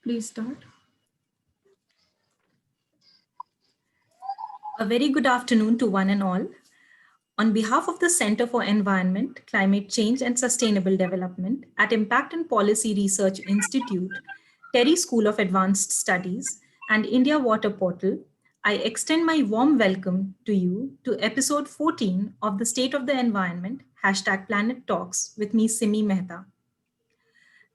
Please start. A very good afternoon to one and all. On behalf of the Center for Environment, Climate Change and Sustainable Development at Impact and Policy Research Institute, Terry School of Advanced Studies, and India Water Portal, I extend my warm welcome to you to episode 14 of the State of the Environment, #Planet Talks with me, Simi Mehta.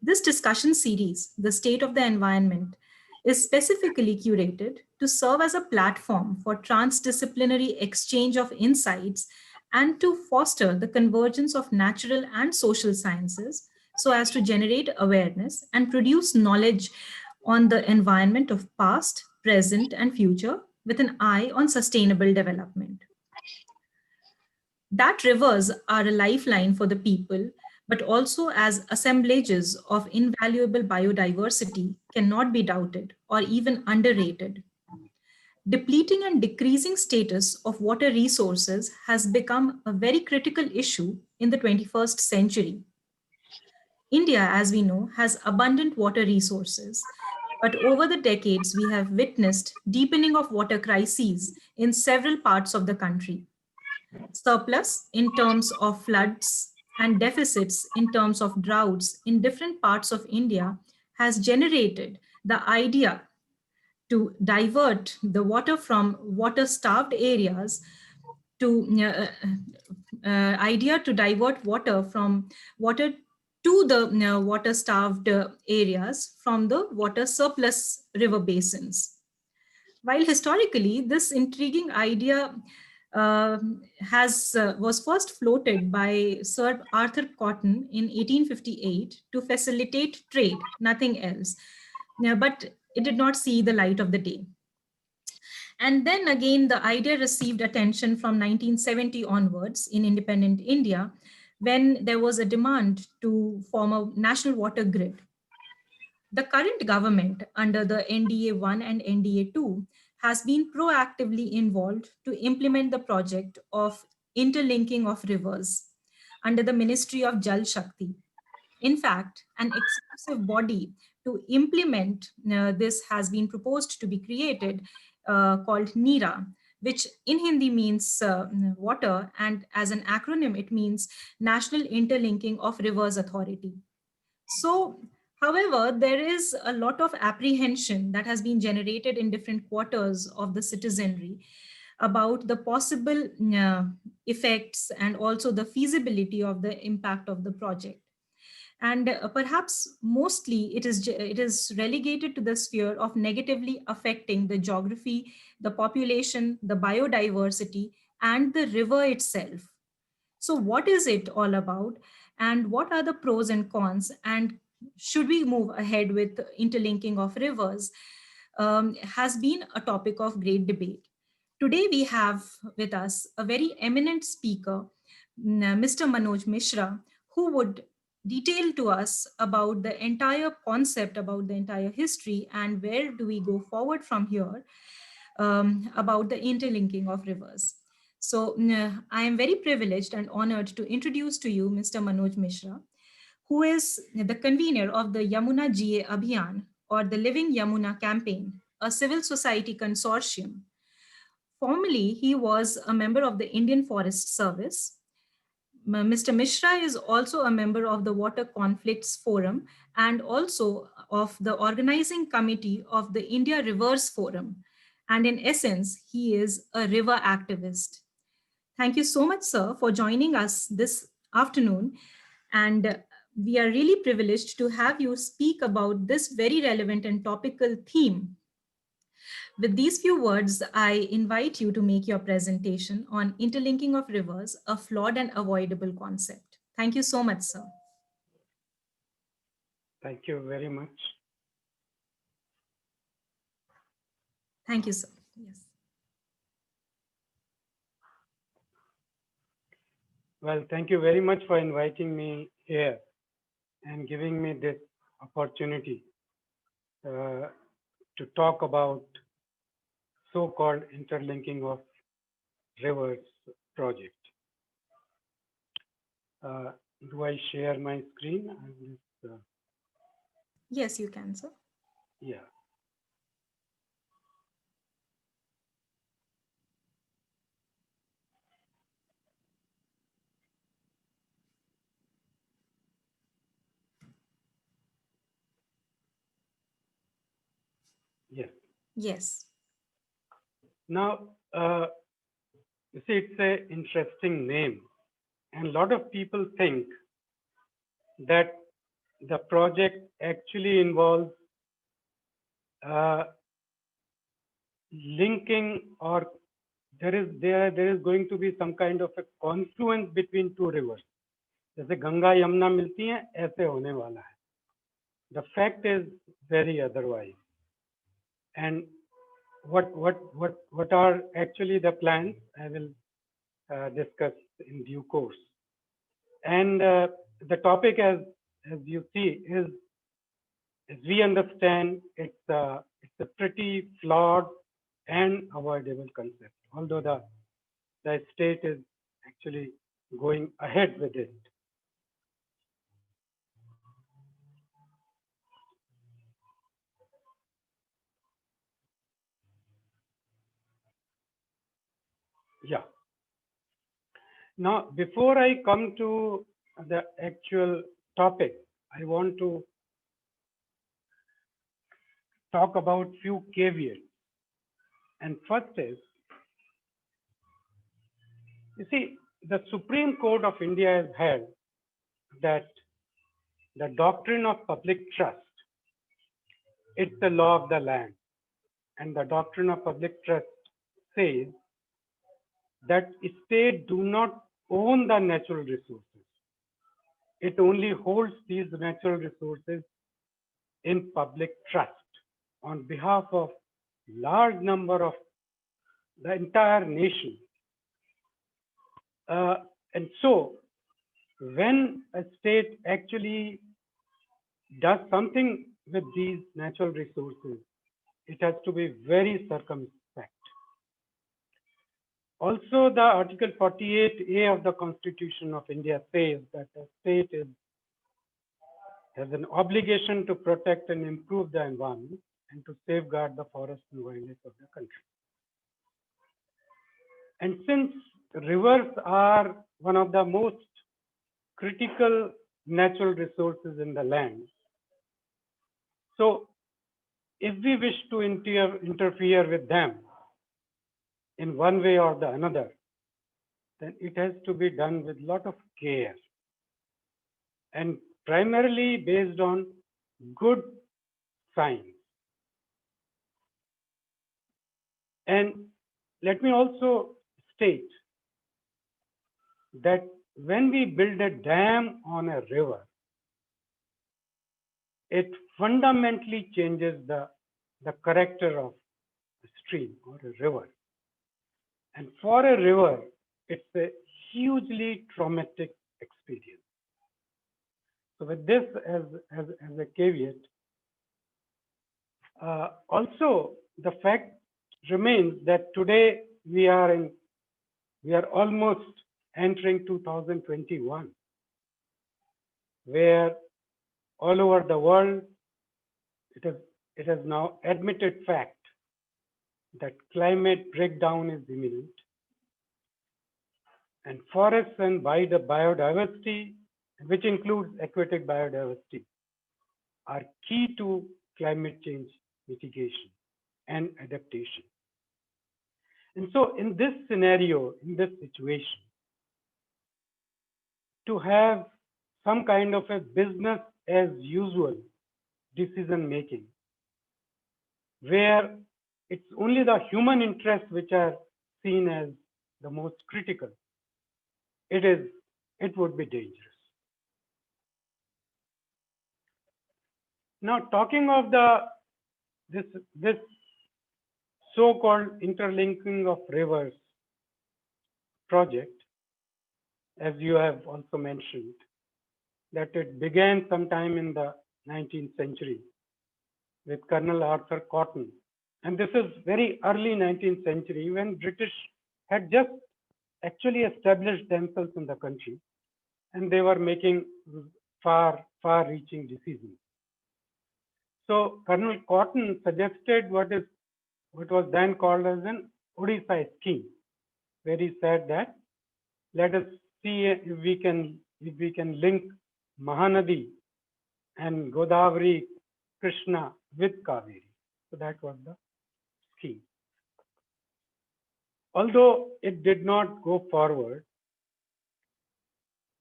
This discussion series, The State of the Environment, is specifically curated to serve as a platform for transdisciplinary exchange of insights and to foster the convergence of natural and social sciences so as to generate awareness and produce knowledge on the environment of past, present, and future with an eye on sustainable development. That rivers are a lifeline for the people, but also as assemblages of invaluable biodiversity cannot be doubted or even underrated. Depleting and decreasing status of water resources has become a very critical issue in the 21st century. India, as we know, has abundant water resources, but over the decades, we have witnessed deepening of water crises in several parts of the country. Surplus in terms of floods and deficits in terms of droughts in different parts of India has generated the idea to divert the water from water starved areas to idea to divert water from water to the water starved areas from the water surplus river basins. While historically, this intriguing idea uh, has was first floated by Sir Arthur Cotton in 1858 to facilitate trade, nothing else. Yeah, but it did not see the light of the day. And then again, the idea received attention from 1970 onwards in independent India, when there was a demand to form a national water grid. The current government under the NDA 1 and NDA 2 has been proactively involved to implement the project of interlinking of rivers under the Ministry of Jal Shakti. In fact, an exclusive body to implement this has been proposed to be created called NERA, which in Hindi means water, and as an acronym, it means National Interlinking of Rivers Authority. So, however, there is a lot of apprehension that has been generated in different quarters of the citizenry about the possible effects and also the feasibility of the impact of the project. And perhaps mostly it is relegated to the sphere of negatively affecting the geography, the population, the biodiversity, and the river itself. So, what is it all about? And what are the pros and cons? And should we move ahead with interlinking of rivers? Has been a topic of great debate. Today, we have with us a very eminent speaker, Mr. Manoj Mishra, who would detail to us about the entire concept, about the entire history, and where do we go forward from here about the interlinking of rivers. So I am very privileged and honored to introduce to you Mr. Manoj Mishra, who is the convener of the Yamuna GA Abhiyan, or the Living Yamuna Campaign, a civil society consortium. Formerly, he was a member of the Indian Forest Service. Mr. Mishra is also a member of the Water Conflicts Forum and also of the organizing committee of the India Rivers Forum. And in essence, he is a river activist. Thank you so much, sir, for joining us this afternoon. And we are really privileged to have you speak about this very relevant and topical theme. With these few words, I invite you to make your presentation on interlinking of rivers, a flawed and avoidable concept. Thank you so much, sir. Thank you very much. Thank you, sir. Yes. Well, thank you very much for inviting me here and giving me this opportunity to talk about so-called interlinking of rivers project. Do I share my screen? Yes, you can, sir. Yeah. Yes. Yes. Now, you see, it's a interesting name, and a lot of people think that the project actually involves uh, linking, or there is going to be some kind of a confluence between two rivers. जैसे गंगा यमुना मिलती हैं ऐसे होने वाला है. The fact is very otherwise. And what are actually the plans? I will discuss in due course. And the topic, as you see, is, as we understand, it's a pretty flawed and avoidable concept. Although the state is actually going ahead with it. Yeah. Now, before I come to the actual topic, I want to talk about few caveats. And first is, you see, the Supreme Court of India has held that the doctrine of public trust, it's the law of the land. And the doctrine of public trust says that state do not own the natural resources. It only holds these natural resources in public trust on behalf of large number of the entire nation. And so when a state actually does something with these natural resources, it has to be very circumspect. Also, the Article 48A of the Constitution of India says that the state has an obligation to protect and improve the environment and to safeguard the forest and wildlife of the country. And since rivers are one of the most critical natural resources in the land, so if we wish to interfere with them in one way or the another, then it has to be done with a lot of care and primarily based on good science. And let me also state that when we build a dam on a river, it fundamentally changes the character of a stream or a river. And for a river, it's a hugely traumatic experience. So with this as a caveat, also the fact remains that today we are almost entering 2021, where all over the world it is now admitted fact that climate breakdown is imminent, and forests and biodiversity, which includes aquatic biodiversity, are key to climate change mitigation and adaptation. And so in this scenario, in this situation, to have some kind of a business as usual decision making, where it's only the human interests which are seen as the most critical, it would be dangerous. Now, talking of this so-called interlinking of rivers project, as you have also mentioned, that it began sometime in the 19th century with Colonel Arthur Cotton. And this is very early 19th century when British had just actually established themselves in the country, and they were making far-reaching decisions. So Colonel Cotton suggested what was then called as an Odisha scheme, where he said that let us see if we can link Mahanadi and Godavari, Krishna with Kaveri. So that was the scheme. Although it did not go forward,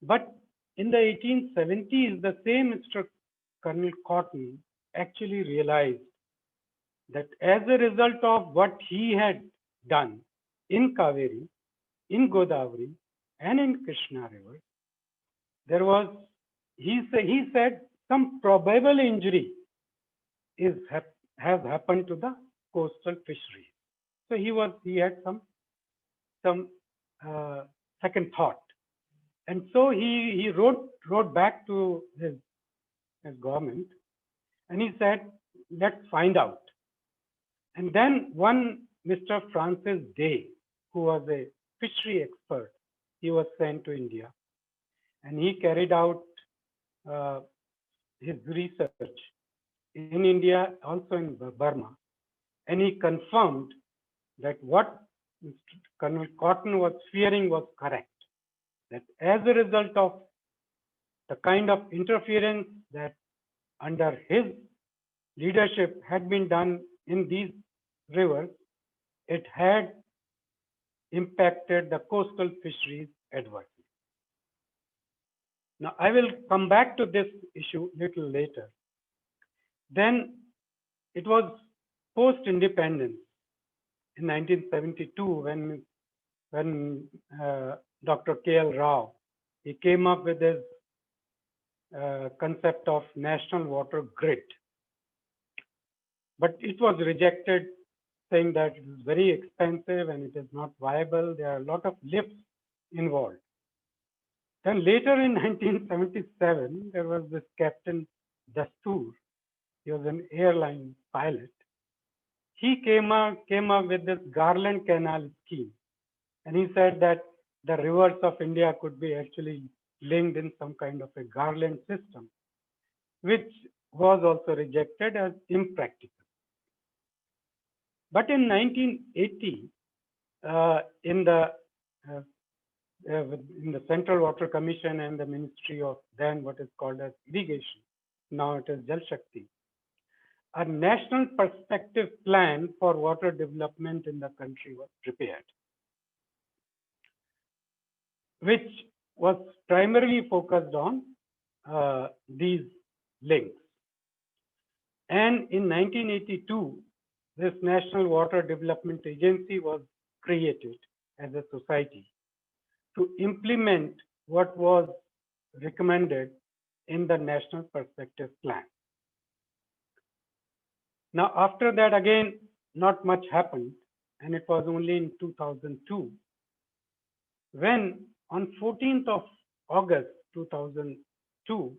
but in the 1870s, the same Mr. Colonel Cotton actually realized that as a result of what he had done in Kaveri, in Godavari, and in Krishna River, there was, he said, some probable injury has happened to the coastal fisheries. So he had some second thought, and so he wrote back to his government, and he said, let's find out. And then one Mr. Francis Day, who was a fishery expert, he was sent to India, and he carried out his research in India, also in Burma, and he confirmed that what Colonel Cotton was fearing was correct. That as a result of the kind of interference that under his leadership had been done in these rivers, it had impacted the coastal fisheries adversely. Now, I will come back to this issue little later. Then it was post-independence in 1972 when Dr. K.L. Rao, he came up with this concept of national water grid. But it was rejected, saying that it is very expensive and it is not viable. There are a lot of lifts involved. Then later in 1977, there was this Captain Dastoor. He was an airline pilot. He came up with this Garland Canal scheme. And he said that the rivers of India could be actually linked in some kind of a garland system, which was also rejected as impractical. But in 1980, in the Central Water Commission and the Ministry of then what is called as irrigation, now it is Jal Shakti, a national perspective plan for water development in the country was prepared, which was primarily focused on these links. And in 1982, this National Water Development Agency was created as a society to implement what was recommended in the National Perspective Plan. Now, after that, again, not much happened, and it was only in 2002 when, on 14th of August 2002,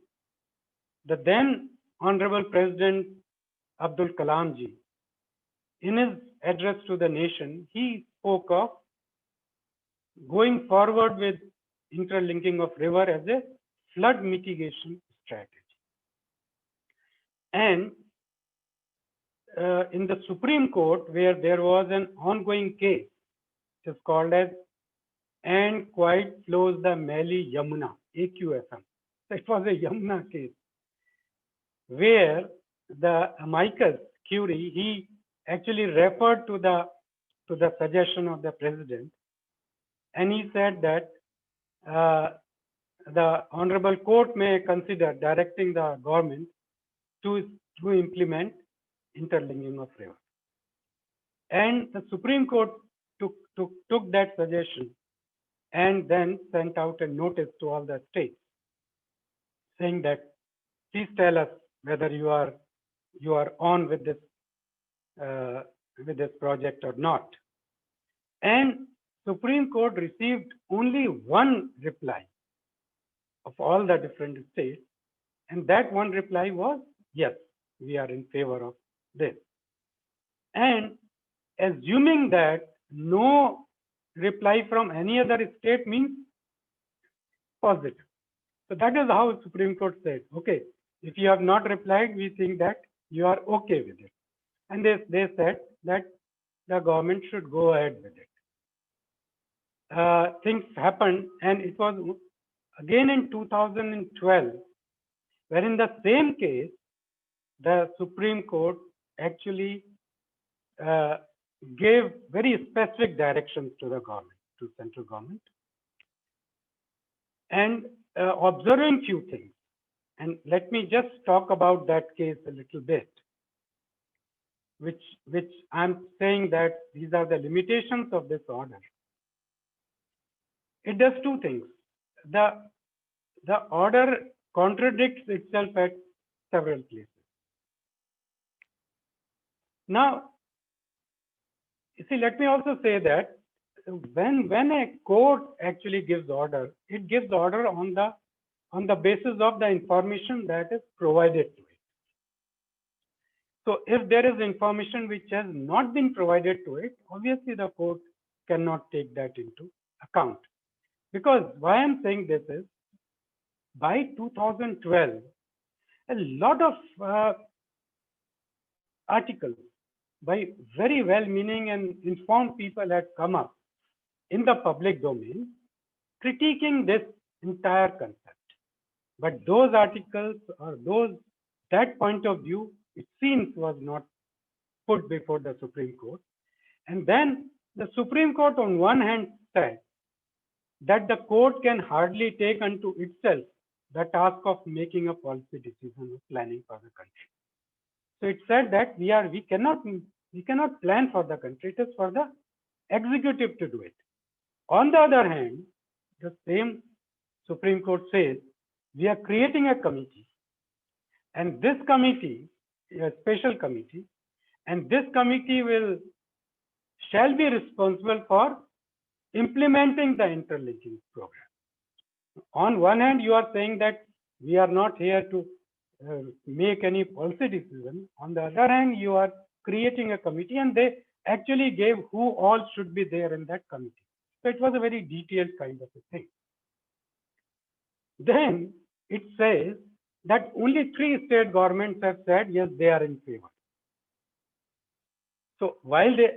the then Honorable President Abdul Kalam ji, in his address to the nation, he spoke of going forward with interlinking of river as a flood mitigation strategy. And in the Supreme Court, where there was an ongoing case, it is called as "And Quite Flows the Mali Yamuna," AQFM. So it was a Yamuna case, where the amicus curiae, he actually referred to the suggestion of the president, and he said that the Honorable Court may consider directing the government to implement interlinking of rivers. And the Supreme Court took that suggestion and then sent out a notice to all the states saying that please tell us whether you are on with this project or not. And Supreme Court received only one reply of all the different states, and that one reply was, yes, we are in favor of this. And assuming that no reply from any other state means positive. So that is how Supreme Court said, okay, if you have not replied, we think that you are okay with it. And they said that the government should go ahead with it. Things happened, and it was again in 2012, where in the same case, the Supreme Court actually uh, gave very specific directions to the government, to central government, and observing few things. And let me just talk about that case a little bit, which I'm saying that these are the limitations of this order. It does two things. The order contradicts itself at several places. Now, you see, let me also say that when a court actually gives order, it gives order on the basis of the information that is provided to it. So if there is information which has not been provided to it, obviously the court cannot take that into account. Because why I'm saying this is, by 2012, a lot of articles by very well-meaning and informed people had come up in the public domain critiquing this entire concept. But those articles or that point of view, it seems, was not put before the Supreme Court. And then the Supreme Court on one hand said that the court can hardly take unto itself the task of making a policy decision or planning for the country. So it said that we cannot plan for the country. It is for the executive to do it. On the other hand, the same Supreme Court says we are creating a committee, and this committee, a special committee, and this committee shall be responsible for implementing the interlinking program. On one hand, you are saying that we are not here to make any policy decision. On the other hand, you are creating a committee, and they actually gave who all should be there in that committee. So it was a very detailed kind of a thing. Then it says that only 3 state governments have said yes, they are in favor. So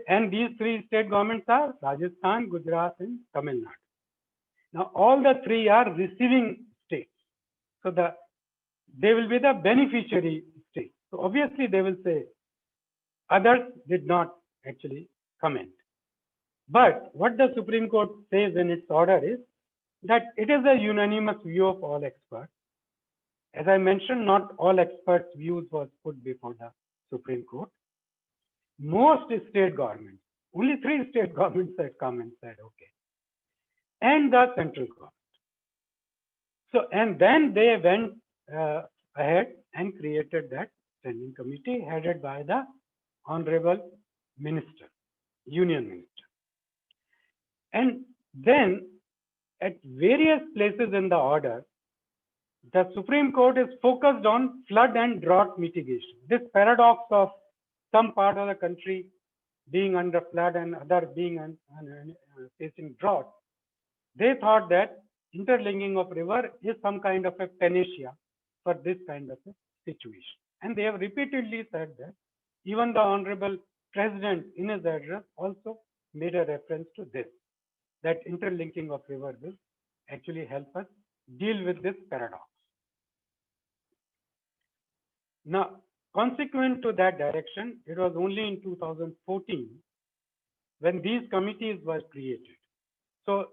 and these 3 state governments are Rajasthan, Gujarat, and Tamil Nadu. Now all the 3 are receiving states. So they will be the beneficiary state. So obviously they will say others did not actually comment. But what the Supreme Court says in its order is that it is a unanimous view of all experts. As I mentioned, not all experts' views was put before the Supreme Court. Most state governments, only 3 state governments had come and said, okay, and the central government. So, and then they went ahead and created that standing committee headed by the Honorable Minister, Union Minister. And then at various places in the order, the Supreme Court is focused on flood and drought mitigation. This paradox of some part of the country being under flood and other being facing drought, they thought that interlinking of river is some kind of a panacea for this kind of a situation. And they have repeatedly said that. Even the Honorable President in his address also made a reference to this, that interlinking of river will actually help us deal with this paradox. Now, consequent to that direction, it was only in 2014 when these committees were created. So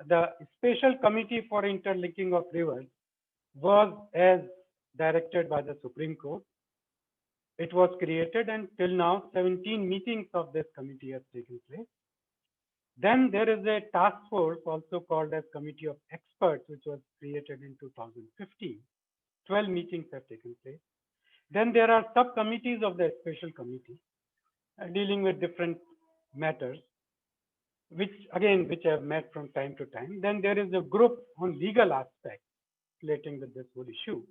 the Special Committee for Interlinking of Rivers was as directed by the Supreme Court. It was created, and till now 17 meetings of this committee have taken place. Then there is a task force also called as Committee of Experts, which was created in 2015. 12 meetings have taken place. Then there are subcommittees of the special committee dealing with different matters, which have met from time to time. Then there is a group on legal aspects relating with this whole issue.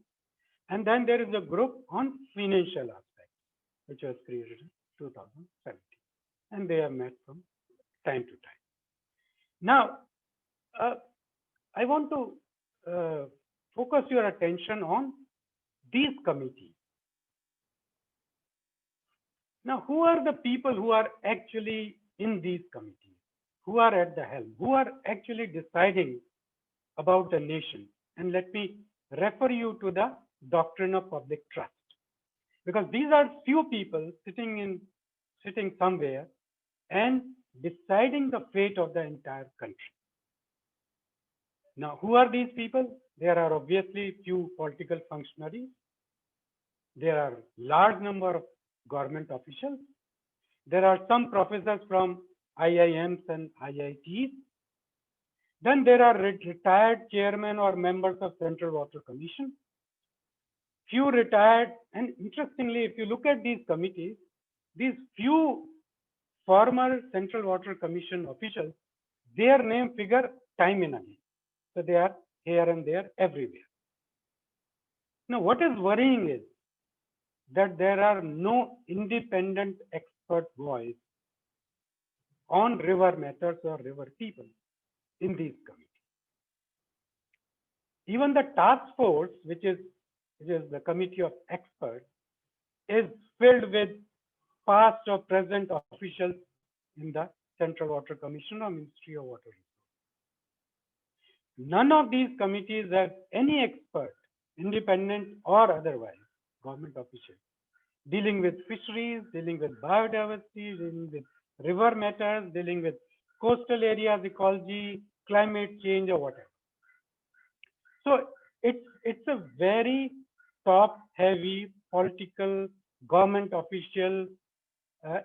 And then there is a group on financial aspects, which was created in 2017. And they have met from time to time. Now, I want to focus your attention on these committees. Now, who are the people who are actually in these committees? Who are at the helm? Who are actually deciding about the nation? And let me refer you to the doctrine of public trust, because these are few people sitting somewhere and deciding the fate of the entire country. Now, who are these people? There are obviously few political functionaries. There are large number of government officials. There are some professors from IIMs and IITs. Then there are retired chairmen or members of Central Water Commission. Few retired, and interestingly, if you look at these committees, these few former Central Water Commission officials, their name figure time and again. So they are here and there everywhere. Now, what is worrying is that there are no independent expert voice on river matters or river people in these committees. Even the task force, which is the committee of experts, is filled with past or present officials in the Central Water Commission or Ministry of Water Resources. None of these committees have any expert, independent or otherwise, government official, dealing with fisheries, dealing with biodiversity, dealing with river matters, dealing with coastal areas, ecology, climate change, or whatever. So it's a very top-heavy political, government official,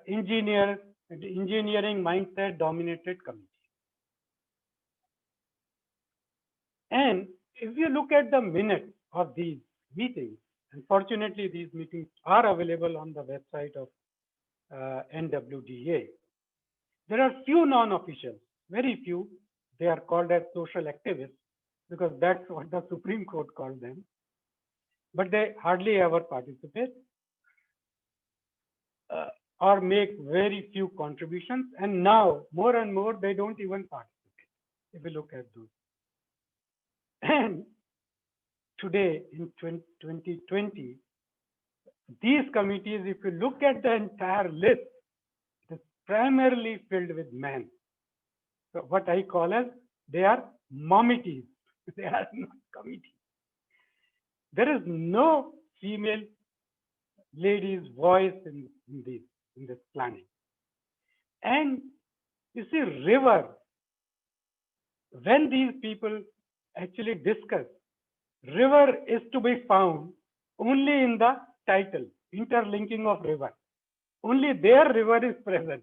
engineering mindset dominated committee. And if you look at the minutes of these meetings, unfortunately, these meetings are available on the website of NWDA. There are few non-officials, very few. They are called as social activists because that's what the Supreme Court called them. But they hardly ever participate or make very few contributions. And now, more and more, they don't even participate, if you look at those. And today, in 2020, these committees, if you look at the entire list, it is primarily filled with men. So what I call as, they are mommities. They are not committees. There is no female lady's voice in this planning. And you see, river, when these people actually discuss, river is to be found only in the title, interlinking of river. Only there river is present.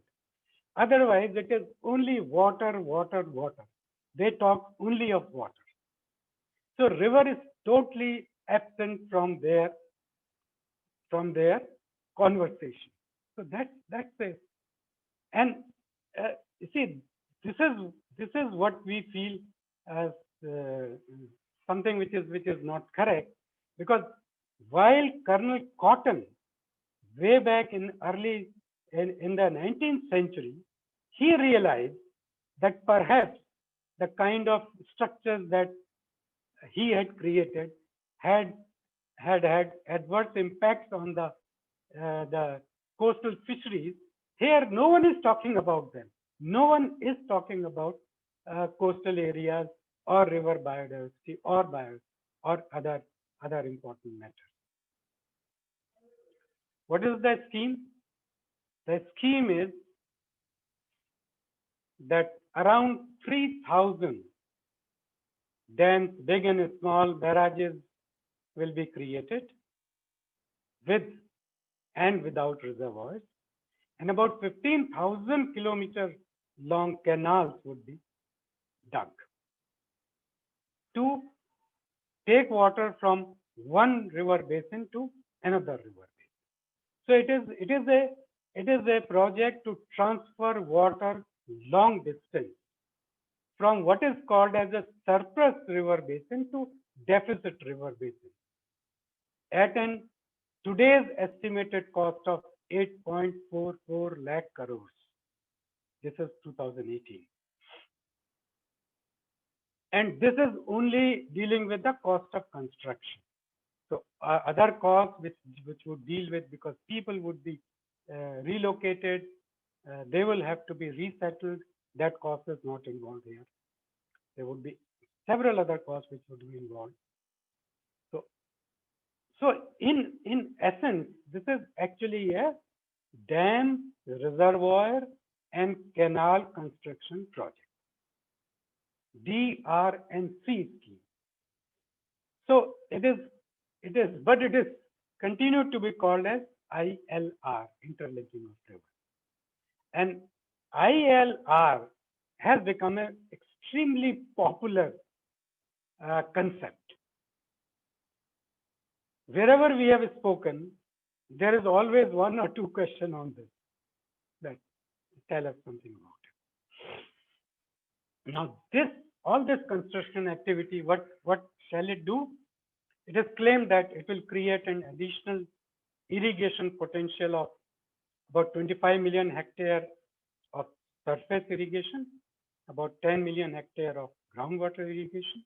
Otherwise, it is only water, water, water. They talk only of water. So river is totally absent from their conversation. So that's it. And you see, this is what we feel as something which is not correct, because while Colonel Cotton, way back in the 19th century, he realized that perhaps the kind of structures that he had created had adverse impacts on the coastal fisheries. Here, no one is talking about them. No one is talking about coastal areas or river biodiversity or other important matters. What is the scheme? The scheme is that around 3,000 dams, big and small barrages, will be created with and without reservoirs, and about 15,000 kilometers long canals would be dug to take water from one river basin to another river basin. So it is a project to transfer water long distance from what is called as a surplus river basin to deficit river basin at an today's estimated cost of 8.44 lakh crores. This is 2018. And this is only dealing with the cost of construction. So other costs which would deal with, because people would be relocated, they will have to be resettled. That cost is not involved here. There would be several other costs which would be involved. So, in essence, this is actually a dam, reservoir, and canal construction project. DRNC scheme. So it is, but it is continued to be called as ILR, interlinking of rivers. And ILR has become an extremely popular concept. Wherever we have spoken, there is always one or two questions on this that tell us something about it. Now, all this construction activity, what shall it do? It is claimed that it will create an additional irrigation potential of about 25 million hectare of surface irrigation, about 10 million hectare of groundwater irrigation,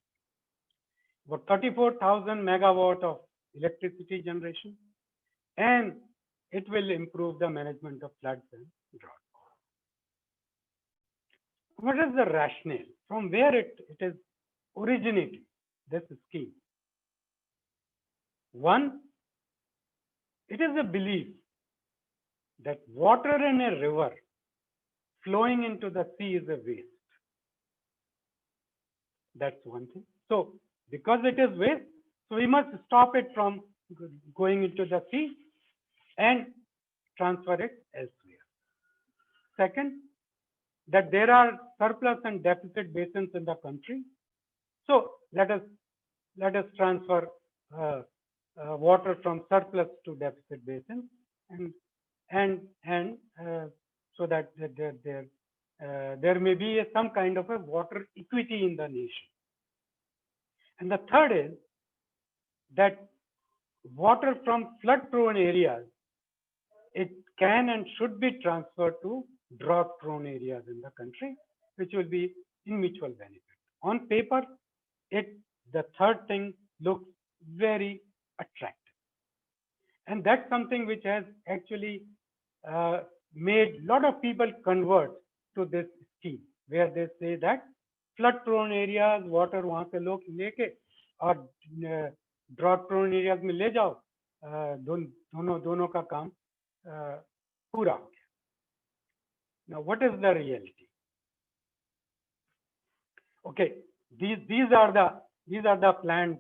about 34,000 megawatt of electricity generation, and it will improve the management of floods and drought. What is the rationale? From where it is originating, this scheme? One, it is a belief that water in a river flowing into the sea is a waste. That's one thing. So, because it is waste, so we must stop it from going into the sea and transfer it elsewhere. Second, that there are surplus and deficit basins in the country. So let us transfer water from surplus to deficit basins, and so that there may be some kind of a water equity in the nation. And the third is that water from flood-prone areas, it can and should be transferred to drought-prone areas in the country, which will be in mutual benefit. On paper, the third thing looks very attractive. And that's something which has actually made a lot of people convert to this scheme, where they say that flood-prone areas, water वहाँ से लोग लेके और drought-prone areas में ले जाओ, दोनों का काम पूरा हो गया. Now, what is the reality? Okay, these are the planned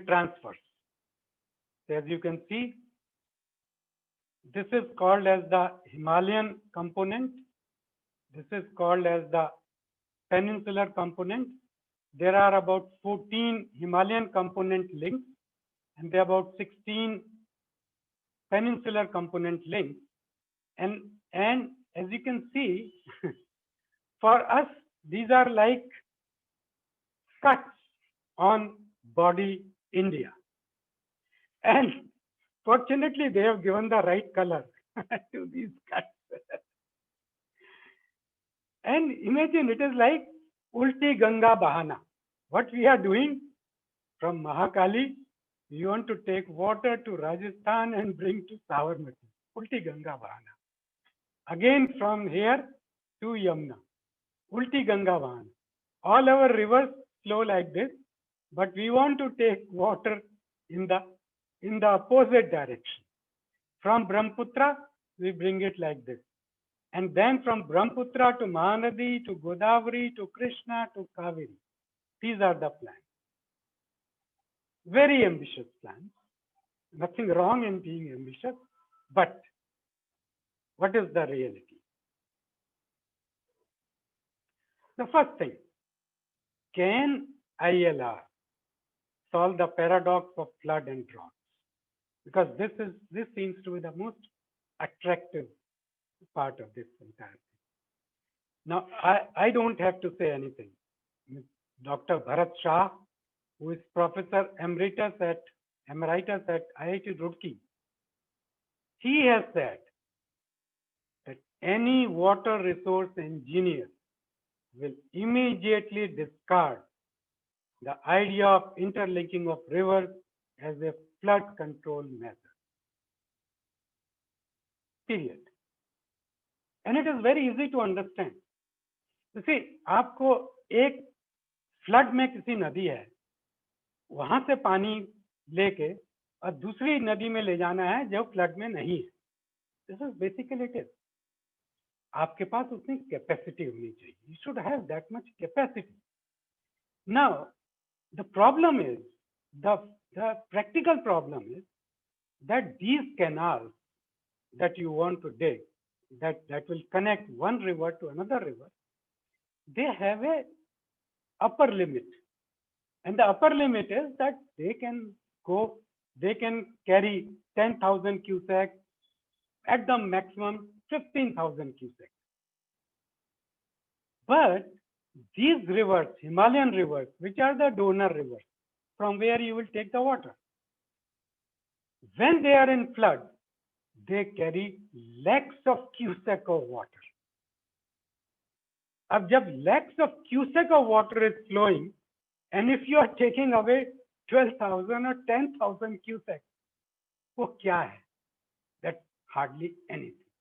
transfers. As you can see, this is called as the Himalayan component. This is called as the peninsular component. There are about 14 Himalayan component links, and there are about 16 peninsular component links. And as you can see, for us, these are like cuts on body India. And fortunately, they have given the right color to these cuts. And imagine, it is like Ulti Ganga Bahana. What we are doing from Mahakali, we want to take water to Rajasthan and bring to Sabarmati. Ulti Ganga Bahana. Again from here to Yamuna. Ulti Ganga Bahana. All our rivers flow like this, but we want to take water in the opposite direction. From Brahmaputra, we bring it like this. And then from Brahmaputra to Mahanadi, to Godavari, to Krishna, to Kaveri. These are the plans. Very ambitious plans. Nothing wrong in being ambitious, but what is the reality? The first thing, can ILR solve the paradox of flood and drought? Because this seems to be the most attractive part of this entire thing. Now, I don't have to say anything. Dr. Bharat Shah, who is Professor Emeritus at IIT Roorkee, he has said that any water resource engineer will immediately discard the idea of interlinking of rivers as a flood control measure. Period. And it is very easy to understand. You see, आपको एक flood में किसी नदी है, वहां से पानी लेके और दूसरी नदी में ले जाना है जो फ्लड में नहीं है. This is basically it is. आपके पास उतनी कैपेसिटी होनी चाहिए. You should have that much capacity. Now the problem is, the practical problem is that these canals that you want to dig, that will connect one river to another river, they have a upper limit, and the upper limit is that they can carry 10,000 cusac, at the maximum 15,000 cusac. But these rivers, Himalayan rivers, which are the donor rivers from where you will take the water, when they are in flood, they carry lakhs of cusac of water. अब जब lakhs of cusac of water is flowing, and if you are taking away 12,000 or 10,000 cusac, वो क्या है? That's hardly anything.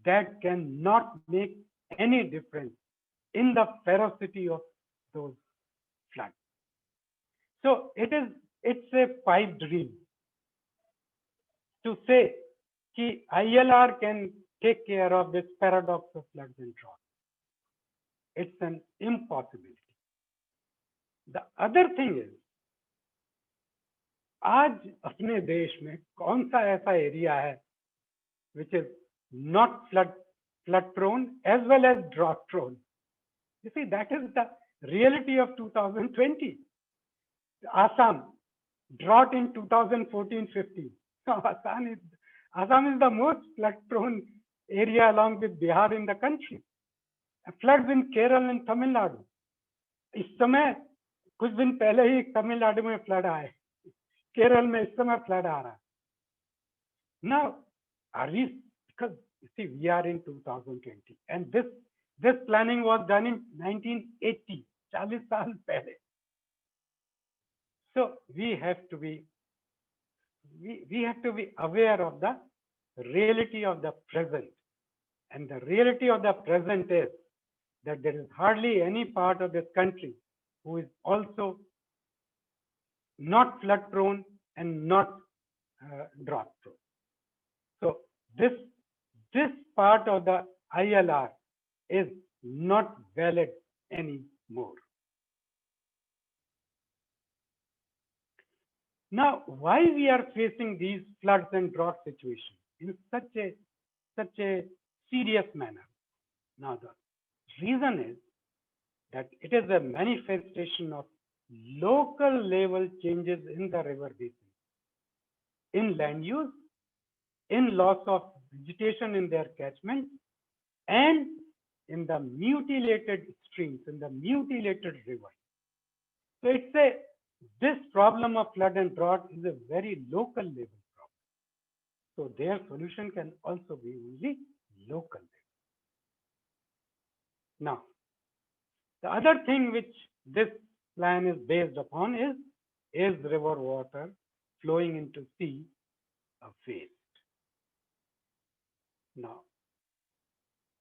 That cannot make any difference in the ferocity of those floods. So it's a pipe dream to say that ILR can take care of this paradox of floods and drought. It's an impossibility. The other thing is, आज अपने देश में कौन सा ऐसा area है which is not flood prone as well as drought prone? You see, that is the reality of 2020. Assam, drought in 2014-15. So Assam is the most flood prone area along with Bihar in the country. Floods in Kerala and Tamil Nadu. इस समय कुछ दिन पहले ही तमिलनाडु में flood आए, केरल में इस समय फ्लड आ रहा है. Now, are we, because you see, we are in 2020 and this planning was done in 1980, 40 साल पहले. So we have to be aware of the reality of the present, and the reality of the present is that there is hardly any part of this country who is also not flood prone and not drought prone. So this part of the ILR is not valid anymore. Now, why we are facing these floods and drought situations in such a serious manner? Now, the reason is that it is a manifestation of local level changes in the river basin, in land use, in loss of vegetation in their catchment, and in the mutilated streams, in the mutilated rivers. So this problem of flood and drought is a very local level problem. So their solution can also be only local level. Now, the other thing which this plan is based upon is river water flowing into sea a waste. Now,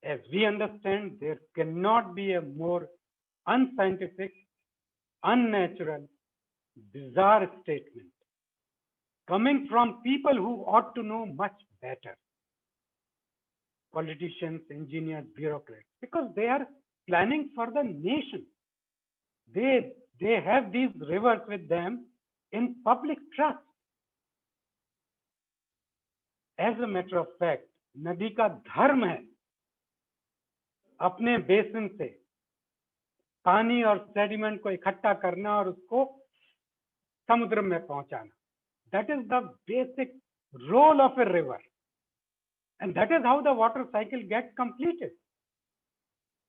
as we understand, there cannot be a more unscientific, unnatural, bizarre statement coming from people who ought to know much better. Politicians, engineers, bureaucrats, because they are planning for the nation. They have these rivers with them in public trust. As a matter of fact, नदी का धर्म है अपने basin से पानी और sediment को इकट्ठा करना और उसको समुद्र में पहुंचाना. That is the basic role of a river, and that is how the water cycle gets completed.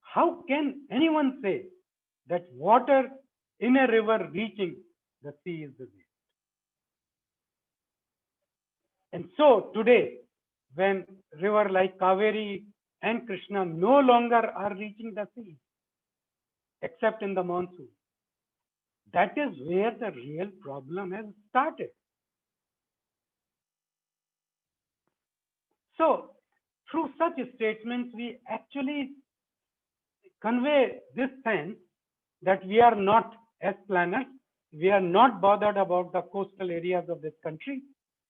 How can anyone say that water in a river reaching the sea is the waste? And so today, when river like Kaveri and Krishna no longer are reaching the sea, except in the monsoon, that is where the real problem has started. So through such statements, we actually convey this sense that we are not, as planners, we are not bothered about the coastal areas of this country.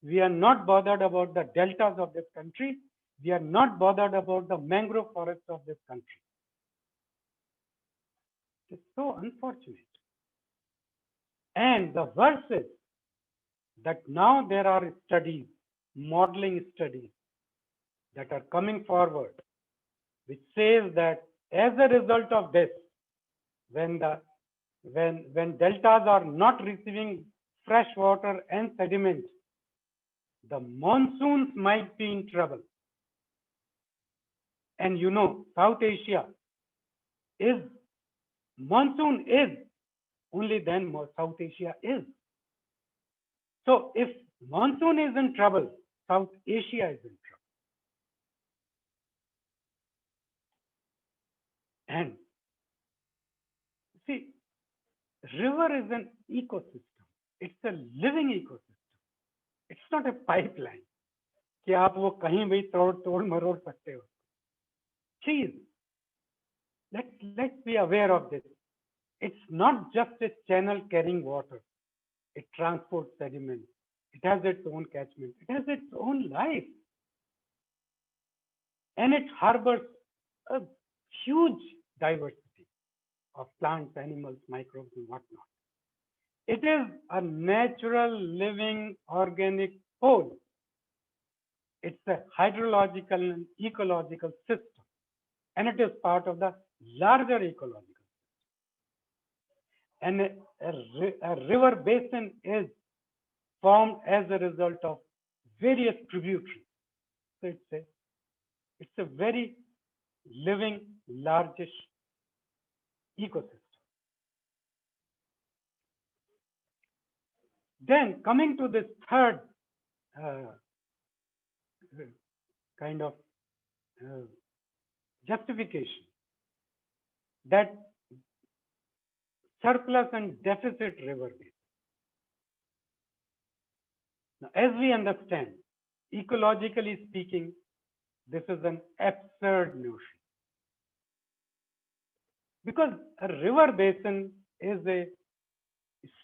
We are not bothered about the deltas of this country. We are not bothered about the mangrove forests of this country. It's so unfortunate. And the worst is that now there are studies, modeling studies that are coming forward, which says that as a result of this, when deltas are not receiving fresh water and sediment, the monsoons might be in trouble. And you know, South Asia is, monsoon is, only then South Asia is. So if monsoon is in trouble, South Asia is in trouble. And see, river is an ecosystem. It's a living ecosystem. It's not a pipeline कि आप वो कहीं भी तोड़ मरोड़ सकते हो. Please, let's be aware of this. It's not just a channel carrying water. It transports sediment. It has its own catchment. It has its own life. And it harbors a huge diversity of plants, animals, microbes, and whatnot. It is a natural, living, organic whole. It's a hydrological and ecological system. And it is part of the larger ecological system. And a river basin is formed as a result of various tributaries. So it's a very living, largish ecosystem. Then coming to this third kind of justification, that surplus and deficit river basin. Now, as we understand, ecologically speaking, this is an absurd notion. Because a river basin is a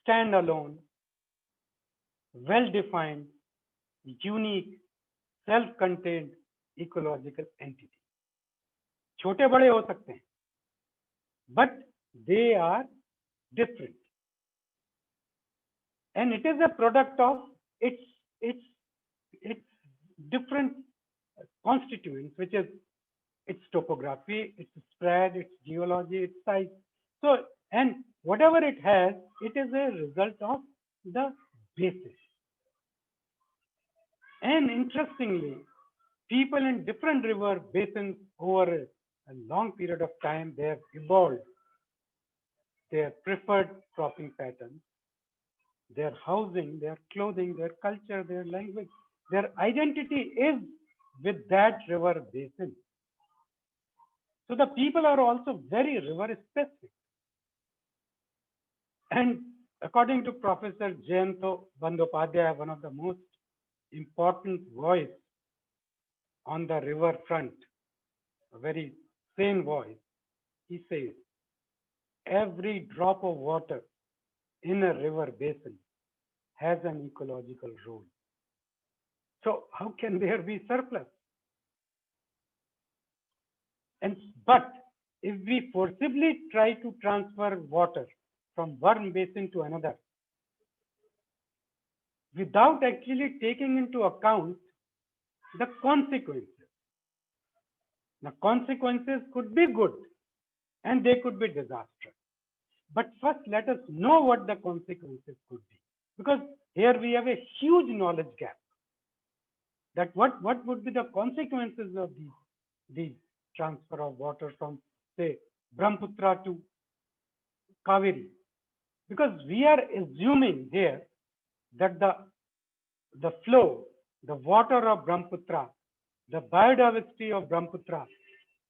standalone, well-defined, unique, self-contained ecological entity. छोटे बड़े हो सकते हैं, but they are different. And it is a product of its different constituents, which is its topography, its spread, its geology, its size. So, and whatever it has, it is a result of the basis. And interestingly, people in different river basins over a long period of time, they have evolved their preferred cropping patterns, their housing, their clothing, their culture, their language, their identity is with that river basin. So the people are also very river specific. And according to Professor Jayanto Bandyopadhyay, one of the most important voice on the river front, a very sane voice, he says, every drop of water in a river basin has an ecological role. So how can there be surplus? But if we forcibly try to transfer water from one basin to another, without actually taking into account the consequences. The consequences could be good and they could be disastrous. But first, let us know what the consequences could be. Because here we have a huge knowledge gap. That what would be the consequences of these transfer of water from, say, Brahmaputra to Kaveri? Because we are assuming here that the flow, the water of Brahmaputra, the biodiversity of Brahmaputra,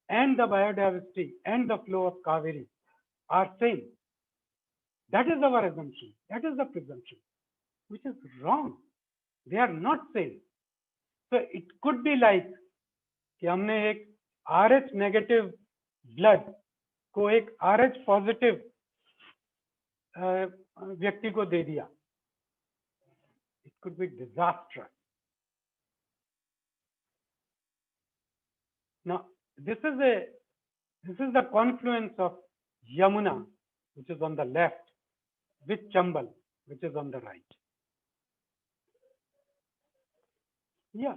and the biodiversity and the flow of Kaveri are same. That is our assumption. That is the presumption, which is wrong. They are not same. So it could be like कि हमने एक RH negative blood को एक RH positive व्यक्ति को दे दिया, it could be disastrous. Now, this is the confluence of Yamuna, which is on the left, with Chambal, which is on the right. Yeah,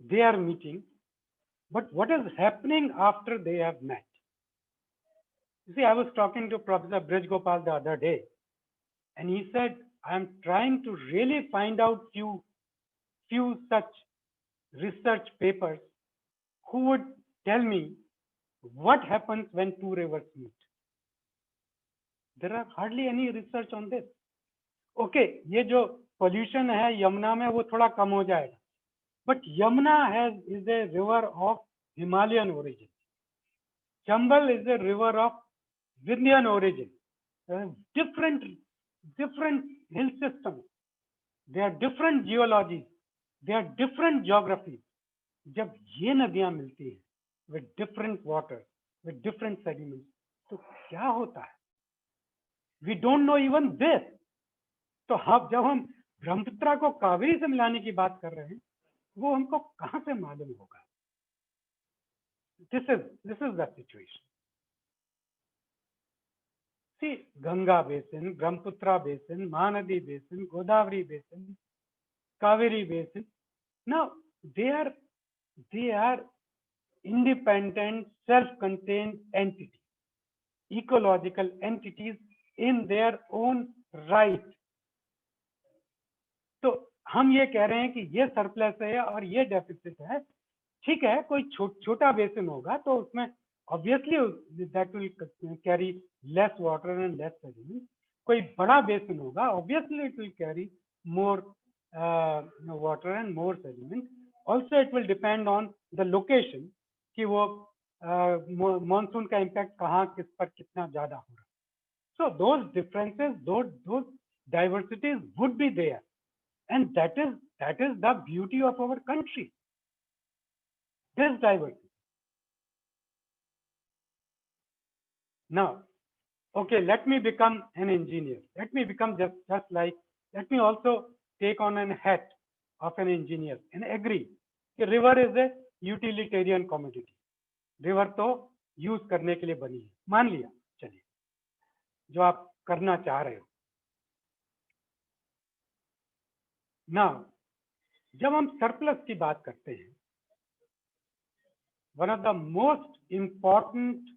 they are meeting, but what is happening after they have met? You see, I was talking to Professor Brij Gopal the other day, and he said, I'm trying to really find out few such research papers who would tell me what happens when two rivers meet. There are hardly any research on this. Okay, ये जो pollution है यमुना में वो थोड़ा कम हो जाएगा, but Yamuna is a river of Himalayan origin. Chambal is a river of Vindhyan origin. Different hill systems. They are different geologies. They are different geographies. जब ये नदियां मिलती हैं with different water, with different sediments, तो क्या होता है? We don't know even this. तो जब हम ब्रह्मपुत्र को कावेरी से मिलाने की बात कर रहे हैं, वो हमको कहां से मालूम होगा? This is the situation. See, Ganga basin, Brahmaputra basin, Mahanadi basin, Godavari basin, Kaveri basin. Now they are independent, self-contained entities, ecological entities in their own right. तो हम ये कह रहे हैं कि ये सरप्लस है और ये डेफिसिट है, ठीक है, कोई छोटा बेसिन होगा तो उसमें obviously that will carry less water and less sediment. कोई बड़ा बेसिन होगा, obviously it will carry more water and more sediment. Also it will depend on the location कि वो मानसून का इम्पैक्ट कहाँ किस पर कितना ज्यादा हो रहा है. So those differences, those diversities would be there, and that is the beauty of our country, this diversity. Now, okay, let me become an engineer. Let me become let me also take on a hat of an engineer and agree that river is a utilitarian commodity. River तो use करने के लिए बनी है, मान लिया, चलिए, जो आप करना चाह रहे हो. Now, जब हम सरप्लस की बात करते हैं, one of the most important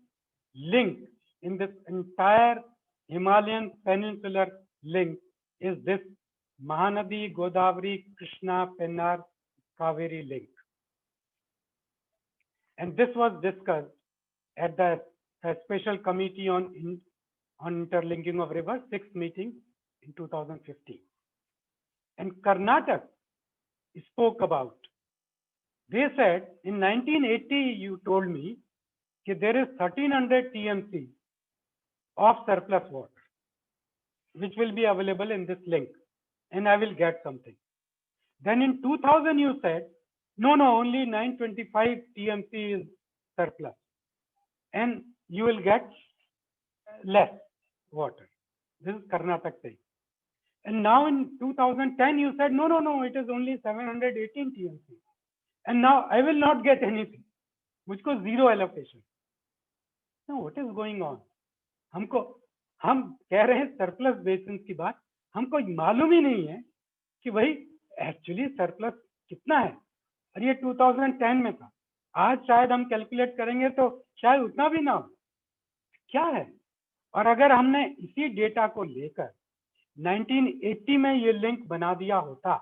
link in this entire Himalayan peninsular link is this Mahanadi, Godavari, Krishna, Pennar, Kaveri link. And this was discussed at the Special Committee on Interlinking of Rivers, 6th meeting in 2015. And Karnataka spoke about. They said in 1980, you told me that there is 1300 TMC of surplus water, which will be available in this link, and I will get something. Then in 2000, you said, no, only 925 TMC is surplus, and you will get less water. This is Karnataka saying. And now in 2010, you said, no, it is only 718 TMC. And now I will not get anything, which was zero allocation. Now what is going on? हम कह रहे हैं surplus basin की बात, हमको मालूम ही नहीं है कि भाई एक्चुअली सरप्लस कितना है. और ये 2010 में था. आज शायद हम कैलकुलेट करेंगे तो शायद उतना भी ना हो. क्या है? और अगर हमने इसी डेटा को लेकर 1980 में ये लिंक बना दिया होता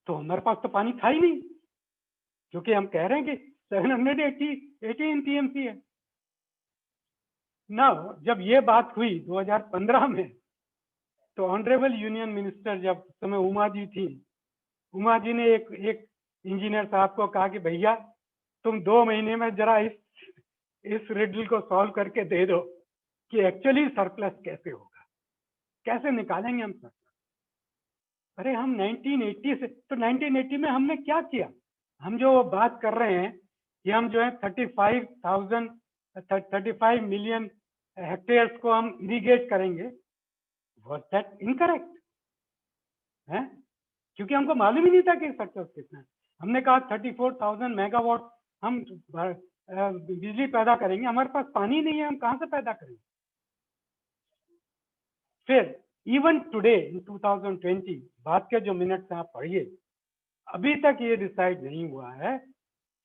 तो हमारे पास तो पानी था ही नहीं, क्योंकि हम कह रहे हैं कि 718 TMC है. नाउ जब ये बात हुई 2015 में, तो ऑनरेबल यूनियन मिनिस्टर, जब उस समय उमा जी थी, उमा जी ने एक इंजीनियर साहब को कहा कि भैया तुम 2 महीने में जरा इस रिडल को सॉल्व करके दे दो कि एक्चुअली सरप्लस कैसे होगा, कैसे निकालेंगे हम सरप्लस. अरे हम 1980 से, तो 1980 में हमने क्या किया? हम जो बात कर रहे हैं कि हम जो है 35 मिलियन हेक्टेयर्स को हम इरिगेट करेंगे, was that incorrect? है, क्योंकि हमको मालूम ही नहीं था कि सरप्लस कितना है। हमने कहा 34,000 मेगावाट हम बिजली पैदा करेंगे, हमारे पास पानी नहीं है, हम कहाँ से पैदा करेंगे। फिर इवन टुडे इन 2020 बाद के जो मिनट्स आप पढ़िए, अभी तक ये डिसाइड नहीं हुआ है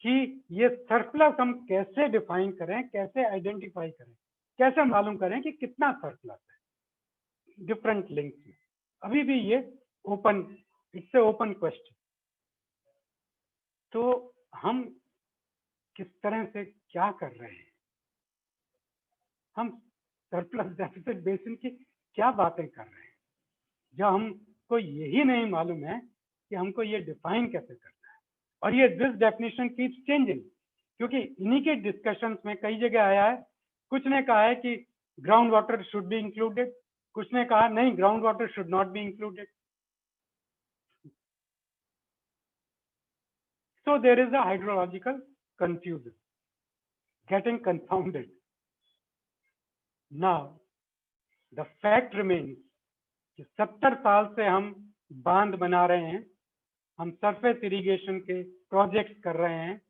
कि ये सरप्लस हम कैसे डिफाइन करें, कैसे आइडेंटिफाई करें, कैसे मालूम करें कि कितना सरप्लस है डिफरेंट लिंक्स में। अभी भी ये open, it's a open question. तो हम किस तरह से क्या कर रहे हैं, हम सरप्लस डेफिसिट बेसिन की क्या बातें कर रहे हैं, जो हमको यही नहीं मालूम है कि हमको ये डिफाइन कैसे करना है। और ये दिस डेफिनेशन कीप्स चेंजिंग, क्योंकि इन्हीं के डिस्कशंस में कई जगह आया है। कुछ ने कहा है कि ground water should be included, कुछ ने कहा नहीं ground water should not be included. So there is a hydrological confusion, getting confounded. Now, the fact remains कि 70 साल से हम बांध बना रहे हैं, हम सरफेस इरिगेशन के प्रोजेक्ट्स कर रहे हैं,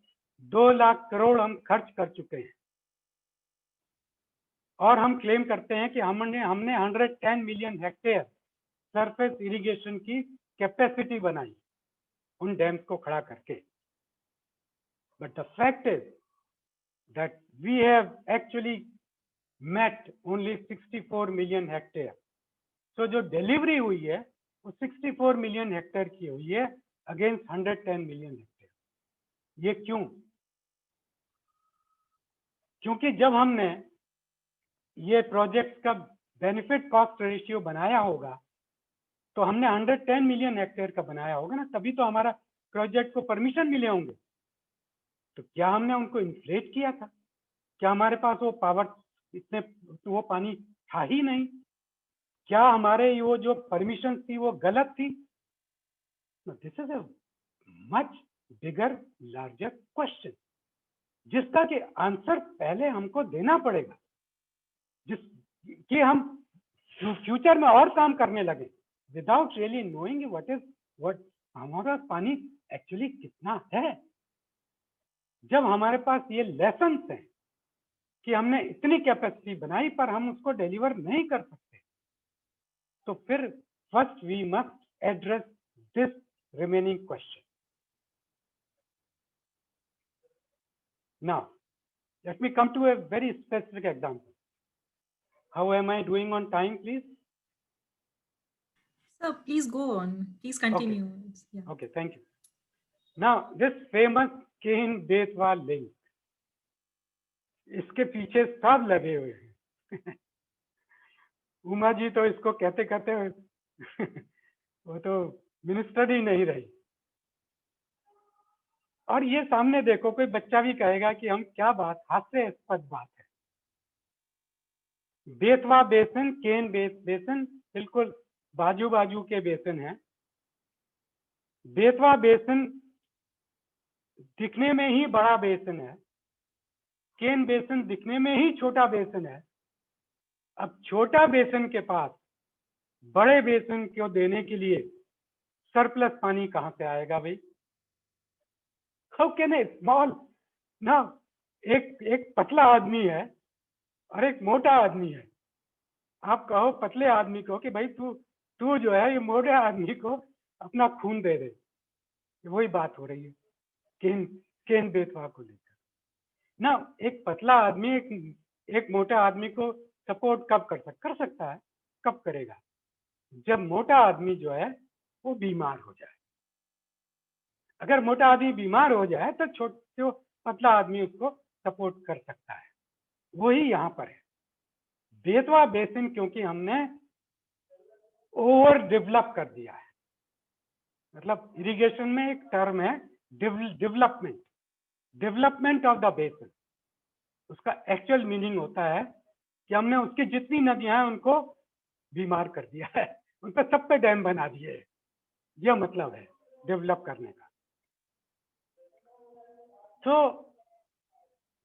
2 लाख करोड़ हम खर्च कर चुके हैं, और हम क्लेम करते हैं कि हमने 110 मिलियन हेक्टेयर सरफेस इरिगेशन की कैपेसिटी बनाई उन डैम्स को खड़ा करके। But the fact is that we have actually met only 64 million hectare. So जो डिलीवरी हुई है वो 64 मिलियन हेक्टेयर की हुई है अगेंस्ट 110 मिलियन हेक्टेयर। ये क्यों? क्योंकि जब हमने ये प्रोजेक्ट का बेनिफिट कॉस्ट रेशियो बनाया होगा तो हमने 110 मिलियन हेक्टेयर का बनाया होगा ना, तभी तो हमारा प्रोजेक्ट को परमिशन मिले होंगे। तो क्या हमने उनको इन्फ्लेट किया था? क्या हमारे पास वो पावर इतने वो पानी था ही नहीं? क्या हमारे वो जो परमिशन थी वो गलत थी? This is a much bigger larger question, जिसका कि आंसर पहले हमको देना पड़ेगा, जिस कि हम फ्यूचर में और काम करने लगे विदाउट रियली नोइंग व्हाट हमारा पानी एक्चुअली कितना है। जब हमारे पास ये लेसन्स हैं कि हमने इतनी कैपेसिटी बनाई पर हम उसको डिलीवर नहीं कर सकते, तो फिर first we must address this remaining question. Now let me come to a very specific example. How am I doing on time please? So please go on, please continue. Yeah. Okay, thank you. Now this famous Ken Betwa link, इसके पीछे सब लगे हुए हैं। उमा जी तो इसको कहते कहते वो तो मिनिस्टर ही नहीं रही। और ये सामने देखो, कोई बच्चा भी कहेगा कि हम क्या बात, हास्यास्पद बात है। बेतवा बेसिन, केन बेसिन बिल्कुल बाजू बाजू के बेसिन है। बेतवा बेसिन दिखने में ही बड़ा बेसिन है, केन बेसिन दिखने में ही छोटा बेसिन है। अब छोटा बेसिन के पास बड़े बेसिन को देने के लिए सरप्लस पानी कहां से आएगा भाई? हाउ कैन ए स्मॉल ना, एक पतला आदमी है और एक मोटा आदमी है। आप कहो पतले आदमी को कि भाई तू जो है ये मोटे आदमी को अपना खून दे दे, वही बात हो रही है केन बेतवा को लेकर ना। एक पतला आदमी एक मोटा आदमी को सपोर्ट कब कर सकता है? कब करेगा? जब मोटा आदमी जो है वो बीमार हो जाए। अगर मोटा आदमी बीमार हो जाए तो पतला आदमी उसको सपोर्ट कर सकता है। वही यहाँ पर है। बेतवा बेसिन क्योंकि हमने ओवर डेवलप कर दिया है, मतलब इरिगेशन में एक टर्म है डेवलपमेंट ऑफ द बेसिन। उसका एक्चुअल मीनिंग होता है कि हमने उसकी जितनी नदियां हैं उनको बीमार कर दिया है, उन पर सब पे डैम बना दिए। यह मतलब है डेवलप करने का। तो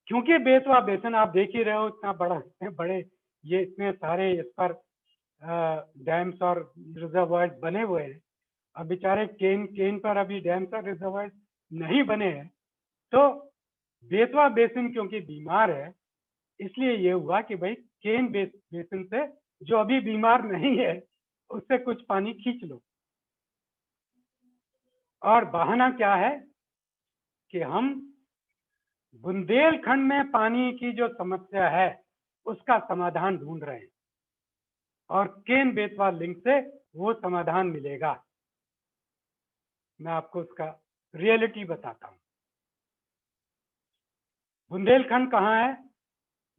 क्योंकि बेतवा बेसिन आप देख ही रहे हो, इतना बड़ा, इतने बड़े ये इतने सारे इस पर डैम्स और रिजर्वायर्स बने हुए हैं। अब बेचारे केन पर अभी डैम्स और रिजर्वायर्स नहीं बने हैं, तो बेतवा बेसिन क्योंकि बीमार है, इसलिए ये हुआ कि भाई केन बेसिन से जो अभी बीमार नहीं है उससे कुछ पानी खींच लो। और बहाना क्या है कि हम बुंदेलखंड में पानी की जो समस्या है उसका समाधान ढूंढ रहे हैं, और केन बेतवा लिंक से वो समाधान मिलेगा। मैं आपको उसका रियलिटी बताता हूं। बुंदेलखंड कहाँ है?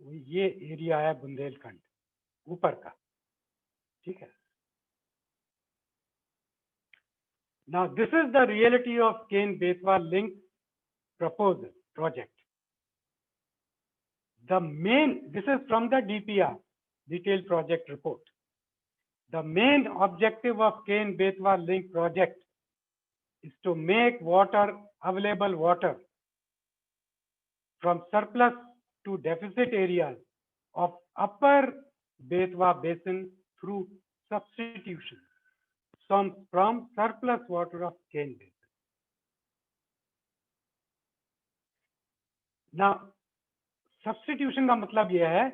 ये एरिया है बुंदेलखंड ऊपर का, ठीक है। Now this is the reality of Ken Betwa link proposal project. This is from the DPR, detailed project report. The main objective of Ken Betwa link project is to make available water from surplus to deficit areas of upper Betwa basin through substitution from surplus water of Ken basin. Now, substitution का मतलब यह है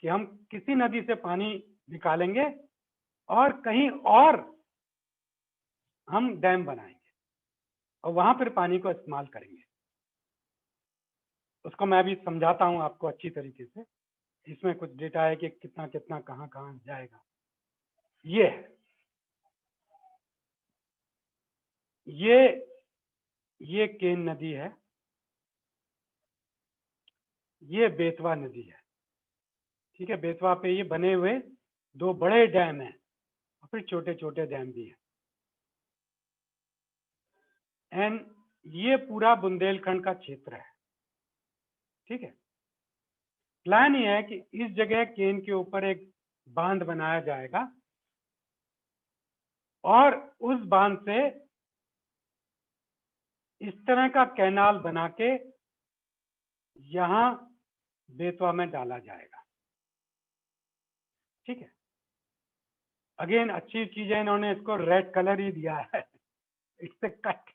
कि हम किसी नदी से पानी निकालेंगे और कहीं और हम डैम बनाएंगे और वहां पर पानी को इस्तेमाल करेंगे। उसको मैं भी समझाता हूं आपको अच्छी तरीके से। इसमें कुछ डेटा है कि कितना कितना कहां कहां जाएगा। ये केन नदी है, ये बेतवा नदी है, ठीक है। बेतवा पे ये बने हुए दो बड़े डैम हैं और फिर छोटे छोटे डैम भी हैं। एंड ये पूरा बुंदेलखंड का क्षेत्र है, ठीक है। प्लान ये है कि इस जगह केन के ऊपर एक बांध बनाया जाएगा और उस बांध से इस तरह का कैनाल बना के यहां बेतवा में डाला जाएगा, ठीक है। अगेन अच्छी चीज है, इन्होंने इसको रेड कलर ही दिया है, इट्स ए कट।